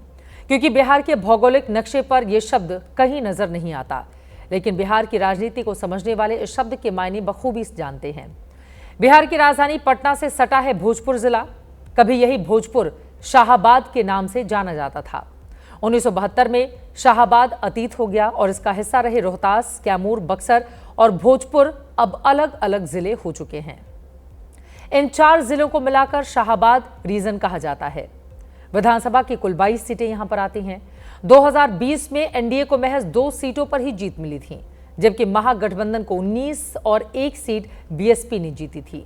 क्योंकि बिहार के भौगोलिक नक्शे पर यह शब्द कहीं नजर नहीं आता। लेकिन बिहार की राजनीति को समझने वाले इस शब्द के मायने बखूबी जानते हैं। बिहार की राजधानी पटना से सटा है भोजपुर जिला। कभी यही भोजपुर शाहाबाद के नाम से जाना जाता था। 1972 में शाहाबाद अतीत हो गया और इसका हिस्सा रहे रोहतास, कैमूर, बक्सर और भोजपुर अब अलग अलग जिले हो चुके हैं। इन 4 जिलों को मिलाकर शाहाबाद रीजन कहा जाता है। विधानसभा की कुल 22 सीटें यहां पर आती हैं। 2020 में एनडीए को महज 2 सीटों पर ही जीत मिली थी, जबकि महागठबंधन को 19 और 1 सीट बीएसपी ने जीती थी।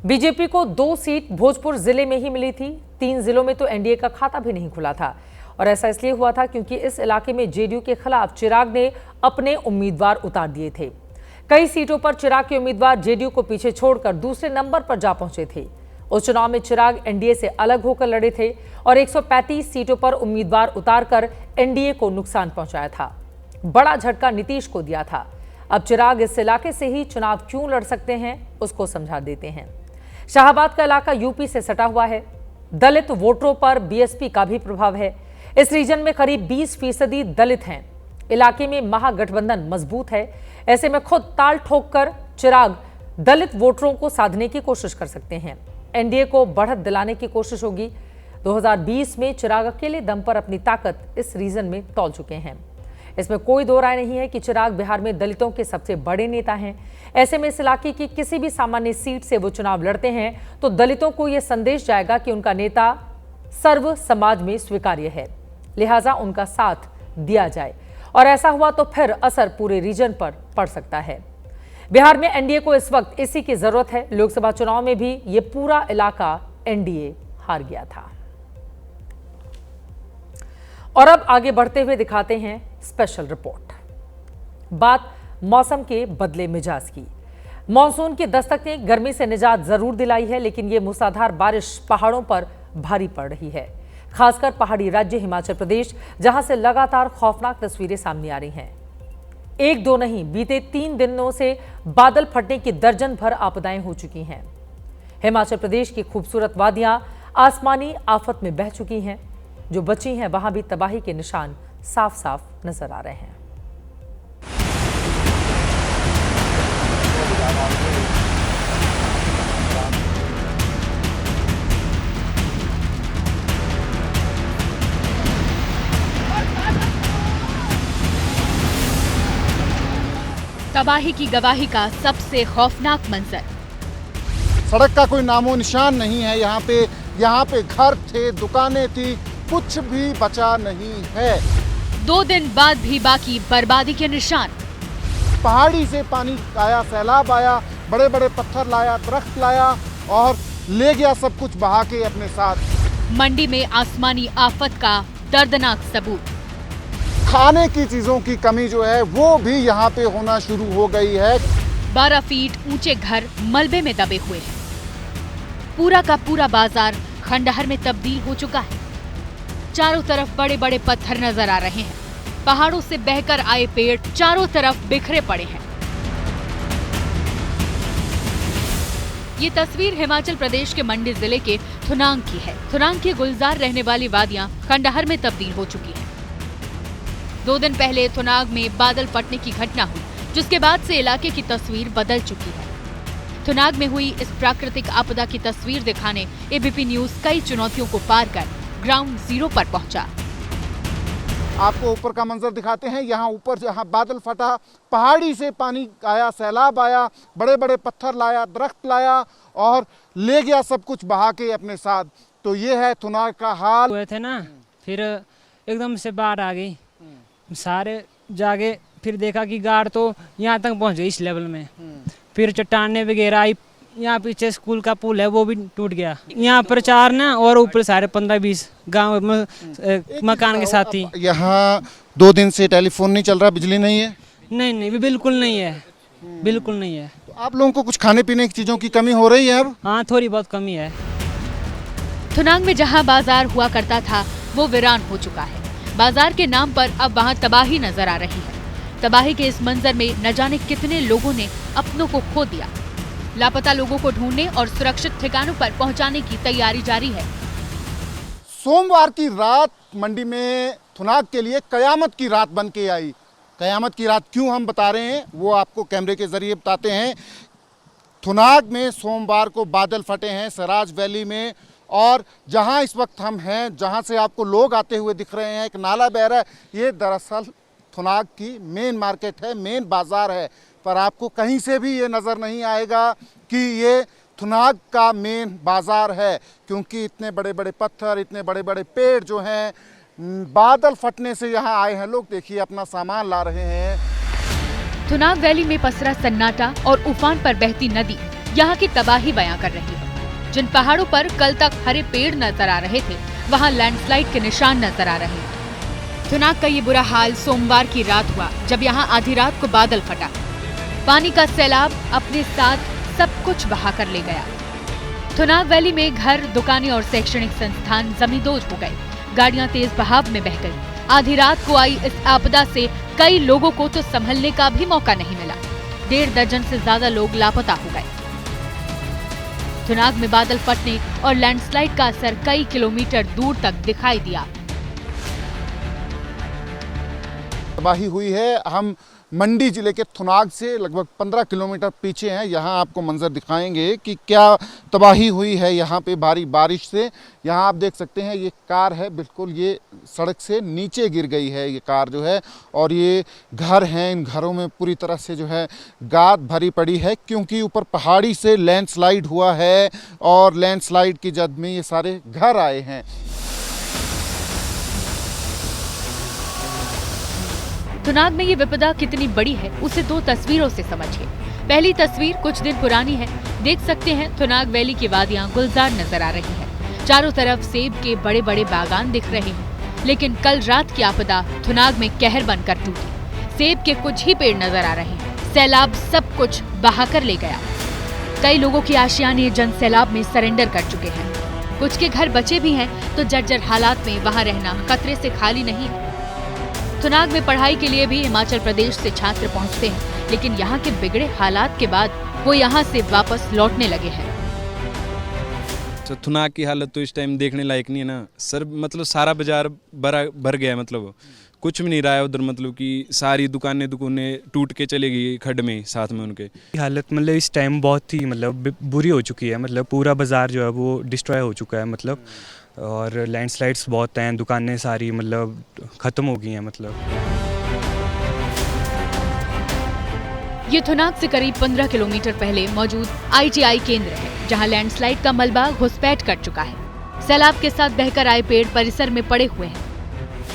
बीजेपी को 2 सीट भोजपुर जिले में ही मिली थी। 3 जिलों में तो एनडीए का खाता भी नहीं खुला था, और ऐसा इसलिए हुआ था क्योंकि इस इलाके में जेडीयू के खिलाफ चिराग ने अपने उम्मीदवार उतार दिए थे। कई सीटों पर चिराग के उम्मीदवार जेडीयू को पीछे छोड़कर दूसरे नंबर पर जा पहुंचे थे। उस चुनाव में चिराग एनडीए से अलग होकर लड़े थे और 135 सीटों पर उम्मीदवार उतारकर एनडीए को नुकसान पहुंचाया था। बड़ा झटका नीतीश को दिया था। अब चिराग इस इलाके से ही चुनाव क्यों लड़ सकते हैं, उसको समझा देते हैं। शाहाबाद का इलाका यूपी से सटा हुआ है। दलित वोटरों पर बीएसपी का भी प्रभाव है। इस रीजन में करीब 20% दलित हैं। इलाके में महागठबंधन मजबूत है। ऐसे में खुद ताल ठोक कर चिराग दलित वोटरों को साधने की कोशिश कर सकते हैं। एनडीए को बढ़त दिलाने की कोशिश होगी। 2020 में चिराग अकेले दम पर अपनी ताकत इस रीजन में तौल चुके हैं। इसमें कोई दो राय नहीं है कि चिराग बिहार में दलितों के सबसे बड़े नेता हैं। ऐसे में इस इलाके की किसी भी सामान्य सीट से वो चुनाव लड़ते हैं तो दलितों को यह संदेश जाएगा कि उनका नेता सर्व समाज में स्वीकार्य है, लिहाजा उनका साथ दिया जाए। और ऐसा हुआ तो फिर असर पूरे रीजन पर पड़ सकता है। बिहार में एनडीए को इस वक्त इसी की जरूरत है। लोकसभा चुनाव में भी ये पूरा इलाका एनडीए हार गया था। और अब आगे बढ़ते हुए दिखाते हैं स्पेशल रिपोर्ट। बात मौसम के बदले मिजाज की। मॉनसून की दस्तक ने गर्मी से निजात जरूर दिलाई है, लेकिन ये मूसलाधार बारिश पहाड़ों पर भारी पड़ रही है, खासकर पहाड़ी राज्य हिमाचल प्रदेश, जहां से लगातार खौफनाक तस्वीरें सामने आ रही हैं। 1-2 नहीं, बीते 3 दिनों से बादल फटने की दर्जन भर आपदाएं हो चुकी हैं। हिमाचल प्रदेश की खूबसूरत वादियां आसमानी आफत में बह चुकी हैं। जो बची हैं वहां भी तबाही के निशान साफ साफ नजर आ रहे हैं। तबाही की गवाही का सबसे खौफनाक मंजर। सड़क का कोई नामो निशान नहीं है। यहाँ पे घर थे, दुकानें थी, कुछ भी बचा नहीं है। 2 दिन बाद भी बाकी बर्बादी के निशान। पहाड़ी से पानी आया, सैलाब आया, बड़े बड़े पत्थर लाया, दरख्त लाया और ले गया सब कुछ बहा के अपने साथ। मंडी में आसमानी आफत का दर्दनाक सबूत। खाने की चीजों की कमी जो है वो भी यहाँ पे होना शुरू हो गई है। 12 फीट ऊंचे घर मलबे में दबे हुए हैं। पूरा का पूरा बाजार खंडहर में तब्दील हो चुका है। चारों तरफ बड़े बड़े पत्थर नजर आ रहे हैं। पहाड़ों से बहकर आए पेड़ चारों तरफ बिखरे पड़े हैं। ये तस्वीर हिमाचल प्रदेश के मंडी जिले के थुनांग की है। थुनांग की गुलजार रहने वाली वादियां खंडहर में तब्दील हो चुकी हैं। 2 दिन पहले थुनाग में बादल फटने की घटना हुई, जिसके बाद से इलाके की तस्वीर बदल चुकी है। थुनाग में हुई इस प्राकृतिक आपदा की तस्वीर दिखाने एबीपी न्यूज कई चुनौतियों को पार कर ग्राउंड जीरो पर पहुंचा। आपको ऊपर का मंजर दिखाते हैं। यहाँ ऊपर जहाँ बादल फटा, पहाड़ी से पानी आया, सैलाब आया, बड़े बड़े पत्थर लाया, दरख्त लाया और ले गया सब कुछ बहा के अपने साथ। तो ये है थुनाग का हाल। हुए थे ना, फिर एकदम से बाढ़ आ गई, सारे जागे, फिर देखा कि गाड़ तो यहाँ तक पहुँच गई इस लेवल में। फिर चट्टाने वगैरह आई, यहाँ पीछे स्कूल का पुल है वो भी टूट गया। यहाँ प्रचार ना और ऊपर सारे 15-20 गांव मकान के साथ ही। यहाँ 2 दिन से टेलीफोन नहीं चल रहा, बिजली नहीं है? नहीं, बिल्कुल नहीं है, बिल्कुल नहीं है। तो आप लोगों को कुछ खाने पीने की चीजों की कमी हो रही है अब? हाँ, थोड़ी बहुत कमी है। थुनांग में जहाँ बाजार हुआ करता था वो वीरान हो चुका है। बाजार के नाम पर अब वहाँ तबाही नजर आ रही है। तबाही के इस मंजर में न जाने कितने लोगों ने अपनों को खो दिया। लापता लोगों को ढूंढने और सुरक्षित ठिकानों पर पहुंचाने की तैयारी जारी है। सोमवार की रात मंडी में थुनाग के लिए कयामत की रात बन के आई। कयामत की रात क्यों हम बता रहे हैं वो आपको कैमरे के जरिए बताते हैं। थुनाग में सोमवार को बादल फटे हैं, सराज वैली में, और जहां इस वक्त हम हैं, जहां से आपको लोग आते हुए दिख रहे हैं, एक नाला बह रहा है, ये दरअसल थुनाग की मेन मार्केट है, मेन बाजार है। पर आपको कहीं से भी ये नज़र नहीं आएगा कि ये थुनाग का मेन बाजार है, क्योंकि इतने बड़े बड़े पत्थर, इतने बड़े बड़े पेड़ जो हैं, बादल फटने से यहाँ आए हैं लोग। देखिए अपना सामान ला रहे हैं। थुनाग वैली में पसरा सन्नाटा और उफान पर बहती नदी यहाँ की तबाही बयां कर रही है। जिन पहाड़ों पर कल तक हरे पेड़ नजर आ रहे थे, वहाँ लैंडस्लाइड के निशान नजर आ रहे हैं। थुनाग का ये बुरा हाल सोमवार की रात हुआ, जब यहाँ आधी रात को बादल फटा। पानी का सैलाब अपने साथ सब कुछ बहा कर ले गया। थुनाग वैली में घर, दुकानें और शैक्षणिक संस्थान जमींदोज हो गए। गाड़ियां तेज बहाव में बह गई। आधी रात को आई इस आपदा से कई लोगों को तो संभलने का भी मौका नहीं मिला। 1.5 दर्जन से ज्यादा लोग लापता हो गए। थुनाग में बादल फटने और लैंडस्लाइड का असर कई किलोमीटर दूर तक दिखाई दिया। तबाही हुई है। हम मंडी जिले के थुनाग से लगभग 15 किलोमीटर पीछे हैं। यहाँ आपको मंजर दिखाएंगे कि क्या तबाही हुई है यहाँ पे भारी बारिश से। यहाँ आप देख सकते हैं ये कार है, बिल्कुल ये सड़क से नीचे गिर गई है ये कार जो है, और ये घर हैं, इन घरों में पूरी तरह से जो है गाद भरी पड़ी है, क्योंकि ऊपर पहाड़ी से लैंडस्लाइड हुआ है और लैंडस्लाइड की जद में ये सारे घर आए हैं। थुनाग में ये विपदा कितनी बड़ी है उसे 2 तस्वीरों से समझिए। पहली तस्वीर कुछ दिन पुरानी है। देख सकते हैं थुनाग वैली की वादियां गुलजार नजर आ रही हैं। चारों तरफ सेब के बड़े बड़े बागान दिख रहे हैं। लेकिन कल रात की आपदा थुनाग में कहर बनकर टूटी। सेब के कुछ ही पेड़ नजर आ रहे हैं। सैलाब सब कुछ बहा कर ले गया। कई लोगों की आशियाने जन सैलाब में सरेंडर कर चुके हैं। कुछ के घर बचे भी हैं तो जर्जर हालात में वहाँ रहना खतरे से खाली नहीं है। थुनाग में पढ़ाई के लिए भी हिमाचल प्रदेश से छात्र पहुंचते हैं, लेकिन यहाँ के बिगड़े हालात के बाद वो यहाँ से वापस लौटने लगे हैं। तो थुनाग की हालत तो इस टाइम देखने लायक नहीं है ना सर, मतलब सारा बाजार भर गया है, मतलब कुछ भी नहीं रहा है उधर, मतलब कि सारी दुकानें टूट के चले गई खड्ड में साथ में उनके। हालत मतलब इस टाइम बहुत ही मतलब बुरी हो चुकी है, मतलब पूरा बाजार जो है वो डिस्ट्रॉय हो चुका है, मतलब और लैंडस्लाइड्स बहुत हैं, दुकानें सारी मतलब ख़त्म हो गई हैं। मतलब ये थुनाग से करीब 15 किलोमीटर पहले मौजूद ITI केंद्र है, जहां लैंडस्लाइड का मलबा घुसपैठ कर चुका है। सैलाब के साथ बहकर आए पेड़ परिसर में पड़े हुए हैं।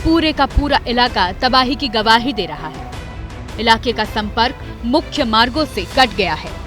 पूरे का पूरा इलाका तबाही की गवाही दे रहा है। इलाके का संपर्क मुख्य मार्गों से कट गया है।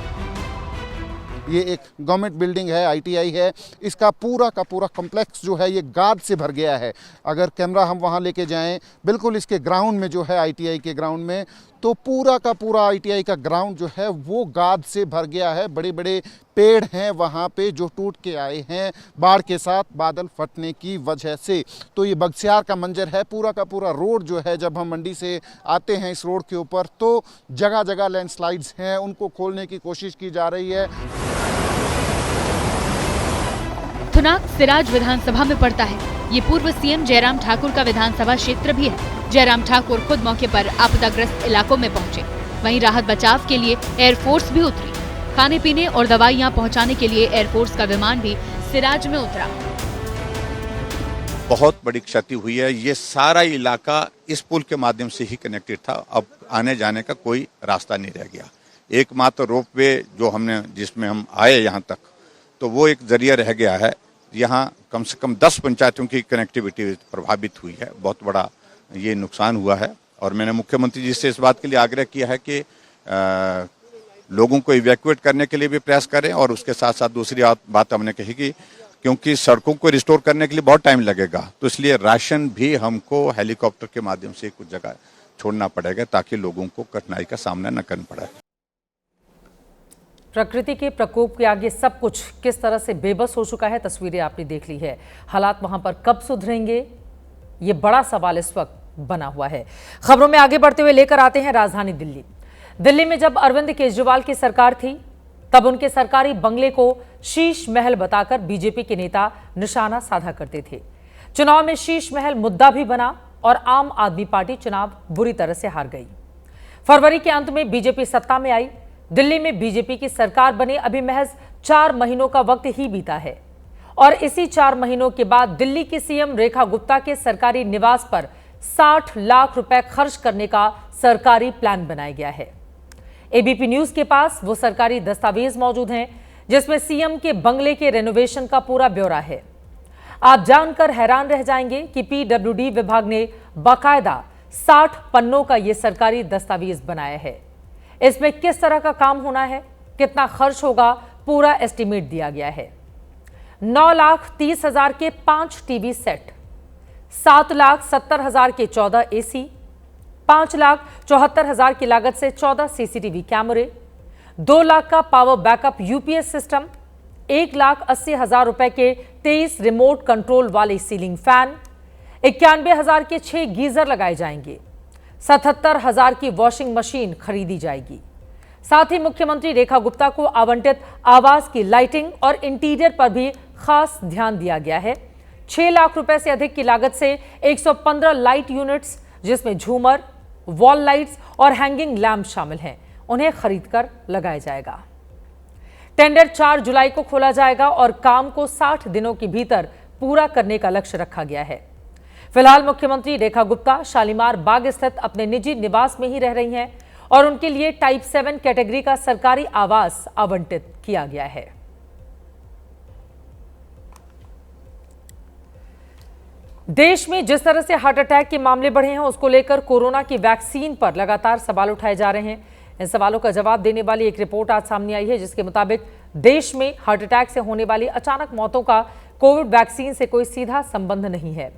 ये एक गवर्नमेंट बिल्डिंग है, ITI है, इसका पूरा का पूरा कॉम्प्लेक्स जो है ये गाद से भर गया है। अगर कैमरा हम वहाँ लेके जाएं, बिल्कुल इसके ग्राउंड में जो है ITI के ग्राउंड में, तो पूरा का पूरा ITI का ग्राउंड जो है वो गाद से भर गया है। बड़े बड़े पेड़ हैं वहाँ पे जो टूट के आए हैं बाढ़ के साथ बादल फटने की वजह से। तो ये बगस्यार का मंजर है। पूरा का पूरा रोड जो है, जब हम मंडी से आते हैं इस रोड के ऊपर तो जगह जगह लैंडस्लाइड्स हैं, उनको खोलने की कोशिश की जा रही है। थुनाग सिराज विधानसभा में पड़ता है। ये पूर्व CM जयराम ठाकुर का विधानसभा क्षेत्र भी है। जयराम ठाकुर खुद मौके पर आपदाग्रस्त इलाकों में पहुंचे। वहीं राहत बचाव के लिए एयरफोर्स भी उतरी। खाने पीने और दवाइयां पहुंचाने के लिए एयरफोर्स का विमान भी सिराज में उतरा। बहुत बड़ी क्षति हुई है। ये सारा इलाका इस पुल के माध्यम से ही कनेक्टेड था। अब आने जाने का कोई रास्ता नहीं रह गया। एकमात्र रोपवे जो जिसमें हम आए यहाँ तक, तो वो एक जरिया रह गया है। यहाँ कम से कम 10 पंचायतों की कनेक्टिविटी प्रभावित हुई है। बहुत बड़ा ये नुकसान हुआ है और मैंने मुख्यमंत्री जी से इस बात के लिए आग्रह किया है कि लोगों को इवैक्यूएट करने के लिए भी प्रयास करें और उसके साथ साथ दूसरी बात हमने कही कि क्योंकि सड़कों को रिस्टोर करने के लिए बहुत टाइम लगेगा, तो इसलिए राशन भी हमको हेलीकॉप्टर के माध्यम से कुछ जगह छोड़ना पड़ेगा ताकि लोगों को कठिनाई का सामना न करना पड़े। प्रकृति के प्रकोप के आगे सब कुछ किस तरह से बेबस हो चुका है, तस्वीरें आपने देख ली है। हालात वहां पर कब सुधरेंगे, ये बड़ा सवाल इस वक्त बना हुआ है। खबरों में आगे बढ़ते हुए लेकर आते हैं राजधानी दिल्ली। दिल्ली में जब अरविंद केजरीवाल की सरकार थी, तब उनके सरकारी बंगले को शीश महल बताकर बीजेपी के नेता निशाना साधा करते थे। चुनाव में शीश महल मुद्दा भी बना और आम आदमी पार्टी चुनाव बुरी तरह से हार गई। फरवरी के अंत में बीजेपी सत्ता में आई। दिल्ली में बीजेपी की सरकार बने अभी महज 4 महीनों का वक्त ही बीता है और इसी 4 महीनों के बाद दिल्ली की CM रेखा गुप्ता के सरकारी निवास पर 60 लाख रुपए खर्च करने का सरकारी प्लान बनाया गया है। ABP न्यूज के पास वो सरकारी दस्तावेज मौजूद हैं जिसमें CM के बंगले के रेनोवेशन का पूरा ब्यौरा है। आप जानकर हैरान रह जाएंगे कि PWD विभाग ने बाकायदा 60 पन्नों का ये सरकारी दस्तावेज बनाया है। इसमें किस तरह का काम होना है, कितना खर्च होगा, पूरा एस्टीमेट दिया गया है। 9,30,000 के 5 टीवी सेट, 7,70,000 के 14 AC, 5,74,000 की लागत से 14 CCTV कैमरे, 2 लाख का पावर बैकअप UPS सिस्टम, 1,80,000 रुपए के 23 रिमोट कंट्रोल वाले सीलिंग फैन, 91,000 के 6 गीजर लगाए जाएंगे, 77,000 की वॉशिंग मशीन खरीदी जाएगी। साथ ही मुख्यमंत्री रेखा गुप्ता को आवंटित आवास की लाइटिंग और इंटीरियर पर भी खास ध्यान दिया गया है। 6 लाख रुपए से अधिक की लागत से 115 लाइट यूनिट्स, जिसमें झूमर, वॉल लाइट्स और हैंगिंग लैंप शामिल हैं, उन्हें खरीदकर लगाया जाएगा। टेंडर 4 जुलाई को खोला जाएगा और काम को 60 दिनों के भीतर पूरा करने का लक्ष्य रखा गया है। फिलहाल मुख्यमंत्री रेखा गुप्ता शालीमार बाग स्थित अपने निजी निवास में ही रह रही हैं और उनके लिए टाइप 7 कैटेगरी का सरकारी आवास आवंटित किया गया है। देश में जिस तरह से हार्ट अटैक के मामले बढ़े हैं, उसको लेकर कोरोना की वैक्सीन पर लगातार सवाल उठाए जा रहे हैं। इन सवालों का जवाब देने वाली एक रिपोर्ट आज सामने आई है, जिसके मुताबिक देश में हार्ट अटैक से होने वाली अचानक मौतों का कोविड वैक्सीन से कोई सीधा संबंध नहीं है।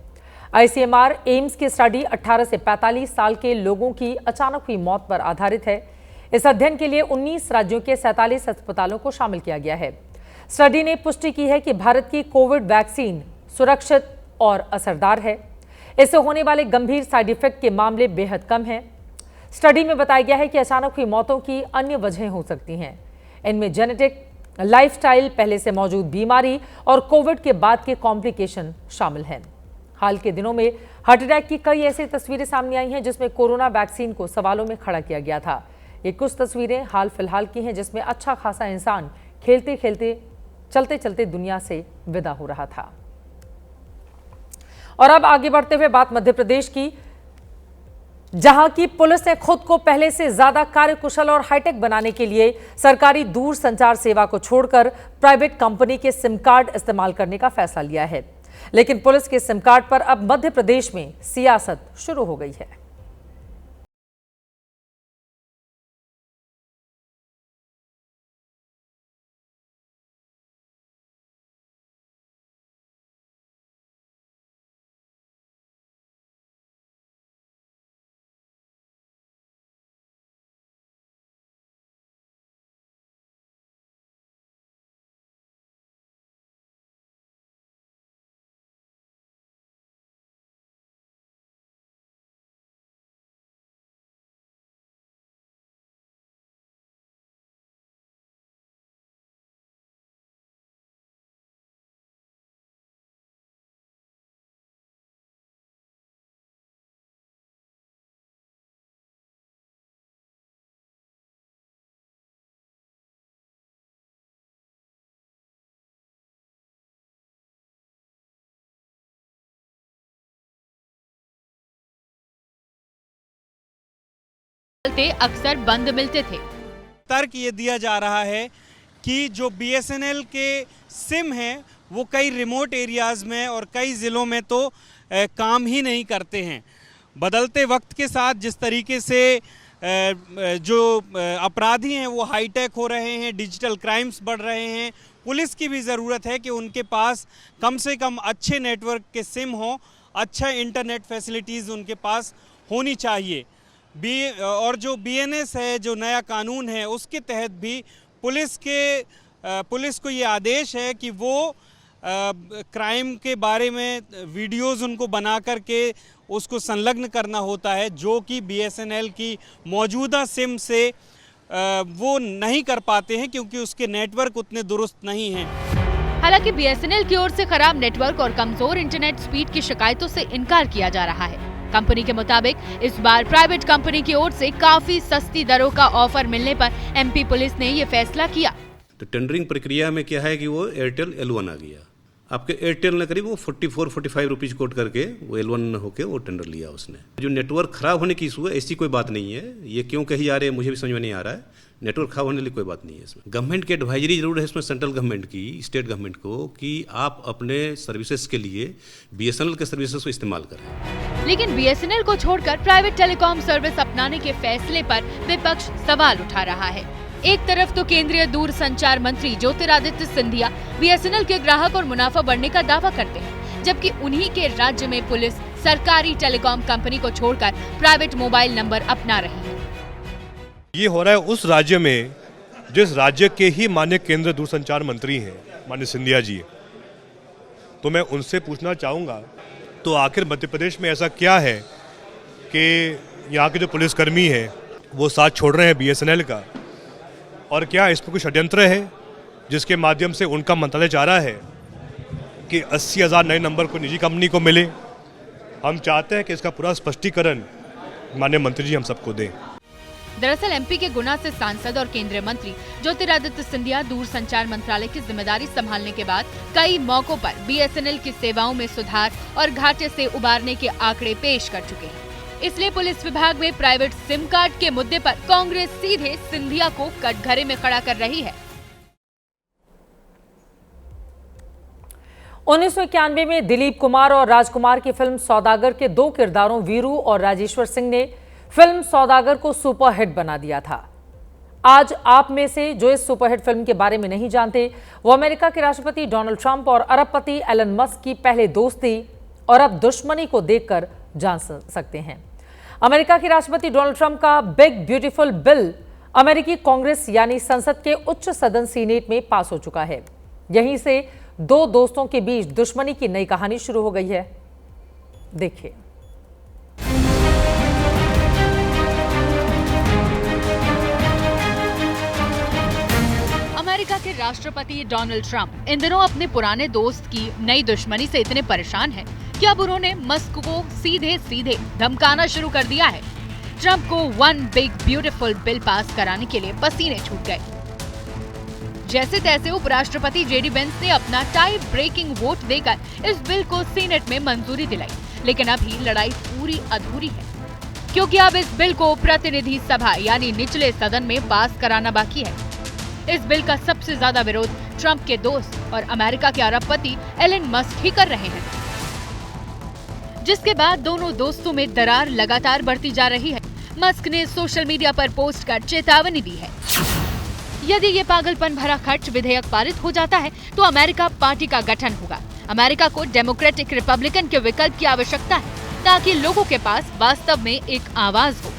ICMR एम्स की स्टडी 18 से 45 साल के लोगों की अचानक हुई मौत पर आधारित है। इस अध्ययन के लिए 19 राज्यों के 47 अस्पतालों को शामिल किया गया है। स्टडी ने पुष्टि की है कि भारत की कोविड वैक्सीन सुरक्षित और असरदार है। इससे होने वाले गंभीर साइड इफेक्ट के मामले बेहद कम हैं। स्टडी में बताया गया है कि अचानक हुई मौतों की अन्य वजहें हो सकती हैं। इनमें जेनेटिक, लाइफस्टाइल, पहले से मौजूद बीमारी और कोविड के बाद के कॉम्प्लिकेशन शामिल हैं। हाल के दिनों में हार्ट अटैक की कई ऐसी तस्वीरें सामने आई हैं जिसमें कोरोना वैक्सीन को सवालों में खड़ा किया गया था। ये कुछ तस्वीरें हाल फिलहाल की हैं जिसमें अच्छा खासा इंसान खेलते खेलते, चलते चलते दुनिया से विदा हो रहा था। और अब आगे बढ़ते हुए बात मध्य प्रदेश की, जहां की पुलिस ने खुद को पहले से ज्यादा कार्यकुशल और हाईटेक बनाने के लिए सरकारी दूर संचार सेवा को छोड़कर प्राइवेट कंपनी के सिम कार्ड इस्तेमाल करने का फैसला लिया है। लेकिन पुलिस के सिम कार्ड पर अब मध्य प्रदेश में सियासत शुरू हो गई है। अक्सर बंद मिलते थे। तर्क ये दिया जा रहा है कि जो BSNL के सिम हैं वो कई रिमोट एरियाज़ में और कई ज़िलों में तो काम ही नहीं करते हैं। बदलते वक्त के साथ जिस तरीके से जो अपराधी हैं वो हाईटेक हो रहे हैं, डिजिटल क्राइम्स बढ़ रहे हैं, पुलिस की भी ज़रूरत है कि उनके पास कम से कम अच्छे नेटवर्क के सिम हों, अच्छा इंटरनेट फैसिलिटीज़ उनके पास होनी चाहिए। और जो BNS है, जो नया कानून है, उसके तहत भी पुलिस को ये आदेश है कि वो क्राइम के बारे में वीडियोस उनको बना करके उसको संलग्न करना होता है, जो कि BSNL की मौजूदा सिम से वो नहीं कर पाते हैं क्योंकि उसके नेटवर्क उतने दुरुस्त नहीं हैं। हालांकि BSNL की ओर से खराब नेटवर्क और कमजोर इंटरनेट स्पीड की शिकायतों से इनकार किया जा रहा है। कंपनी के मुताबिक इस बार प्राइवेट कंपनी की ओर से काफी सस्ती दरों का ऑफर मिलने पर MP पुलिस ने ये फैसला किया। तो टेंडरिंग प्रक्रिया में क्या है कि वो एयरटेल L1 आ गया। आपके एयरटेल ने करीब वो 44-45 रुपीज कोट करके वो L1 होके वो टेंडर लिया उसने। जो नेटवर्क खराब होने की इशू है, ऐसी कोई बात नहीं है। ये क्यों कही जा रहे हैं मुझे भी समझ में नहीं आ रहा है। नेटवर्क खराब होने की कोई बात नहीं है इसमें। गवर्नमेंट की एडवाइजरी जरूर है इसमें, सेंट्रल गवर्नमेंट की, स्टेट गवर्नमेंट को, कि आप अपने सर्विसेज के लिए BSNL के सर्विसेज को इस्तेमाल करें। लेकिन BSNL को छोड़कर प्राइवेट टेलीकॉम सर्विस अपनाने के फैसले पर विपक्ष सवाल उठा रहा है। एक तरफ तो केंद्रीय दूर संचार मंत्री ज्योतिरादित्य सिंधिया BSNL के ग्राहक और मुनाफा बढ़ने का दावा करते हैं, जबकि उन्हीं के राज्य में पुलिस सरकारी टेलीकॉम कंपनी को छोड़कर प्राइवेट मोबाइल नंबर अपना रही है। ये हो रहा है उस राज्य में जिस राज्य के ही माननीय केंद्रीय दूरसंचार मंत्री हैं, माननीय सिंधिया जी। तो मैं उनसे पूछना चाहूँगा, तो आखिर मध्य प्रदेश में ऐसा क्या है कि यहाँ के जो पुलिसकर्मी हैं वो साथ छोड़ रहे हैं BSNL का, और क्या इसमें कोई षड्यंत्र है जिसके माध्यम से उनका मंत्रालय चाह रहा है कि 80,000 नए नंबर को निजी कंपनी को मिले। हम चाहते हैं कि इसका पूरा स्पष्टीकरण माननीय मंत्री जी हम सबको दें। दरअसल MP के गुना से सांसद और केंद्रीय मंत्री ज्योतिरादित्य सिंधिया दूर संचार मंत्रालय की जिम्मेदारी संभालने के बाद कई मौकों पर BSNL की सेवाओं में सुधार और घाटे से उबारने के आंकड़े पेश कर चुके हैं। इसलिए पुलिस विभाग में प्राइवेट सिम कार्ड के मुद्दे पर कांग्रेस सीधे सिंधिया को कटघरे में खड़ा कर रही है। 1991 में दिलीप कुमार और राजकुमार की फिल्म सौदागर के दो किरदारों वीरू और राजेश्वर सिंह ने फिल्म सौदागर को सुपरहिट बना दिया था। आज आप में से जो इस सुपरहिट फिल्म के बारे में नहीं जानते, वो अमेरिका के राष्ट्रपति डोनाल्ड ट्रंप और अरबपति एलन मस्क की पहले दोस्ती और अब दुश्मनी को देखकर जान सकते हैं। अमेरिका के राष्ट्रपति डोनाल्ड ट्रंप का बिग ब्यूटीफुल बिल अमेरिकी कांग्रेस यानी संसद के उच्च सदन सीनेट में पास हो चुका है। यहीं से दो दोस्तों के बीच दुश्मनी की नई कहानी शुरू हो गई है। देखिए। अमेरिका के राष्ट्रपति डोनाल्ड ट्रंप इन दिनों अपने पुराने दोस्त की नई दुश्मनी से इतने परेशान हैं कि अब उन्होंने मस्क को सीधे सीधे धमकाना शुरू कर दिया है। ट्रंप को one big beautiful bill pass कराने के लिए पसीने छूट गए। जैसे तैसे उपराष्ट्रपति जेडी वेंस ने अपना टाई ब्रेकिंग वोट देकर इस बिल को सीनेट में मंजूरी दिलाई, लेकिन अभी लड़ाई पूरी अधूरी है, क्योंकि अब इस बिल को प्रतिनिधि सभा यानी निचले सदन में पास कराना बाकी है। इस बिल का सबसे ज्यादा विरोध ट्रंप के दोस्त और अमेरिका के अरबपति एलन मस्क ही कर रहे हैं, जिसके बाद दोनों दोस्तों में दरार लगातार बढ़ती जा रही है। मस्क ने सोशल मीडिया पर पोस्ट कर चेतावनी दी है, यदि ये पागलपन भरा खर्च विधेयक पारित हो जाता है तो अमेरिका पार्टी का गठन होगा। अमेरिका को डेमोक्रेटिक रिपब्लिकन के विकल्प की आवश्यकता है, ताकि लोगों के पास वास्तव में एक आवाज हो।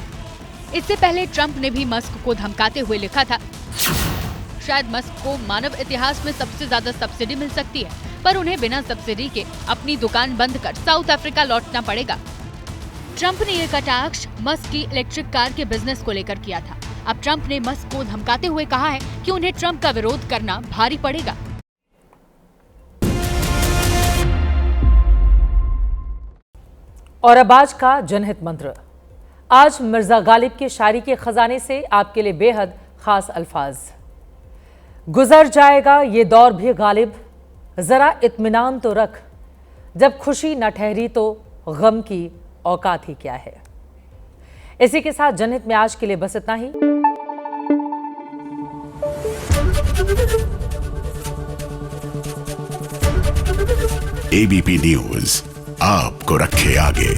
इससे पहले ट्रंप ने भी मस्क को धमकाते हुए लिखा था, शायद मस्क को मानव इतिहास में सबसे ज्यादा सब्सिडी मिल सकती है, पर उन्हें बिना सब्सिडी के अपनी दुकान बंद कर साउथ अफ्रीका लौटना पड़ेगा। ट्रंप ने यह कटाक्ष मस्क की इलेक्ट्रिक कार के बिजनेस को लेकर किया था। अब ट्रंप ने मस्क को धमकाते हुए कहा है कि उन्हें ट्रंप का विरोध करना भारी पड़ेगा। और अब आज का जनहित मंत्र। आज मिर्जा गालिब की शायरी के खजाने से आपके लिए बेहद खास अल्फाज। गुजर जाएगा ये दौर भी गालिब, जरा इत्मीनान तो रख, जब खुशी न ठहरी तो गम की औकात ही क्या है। इसी के साथ जनहित में आज के लिए बस इतना ही। एबीपी न्यूज आपको रखे आगे।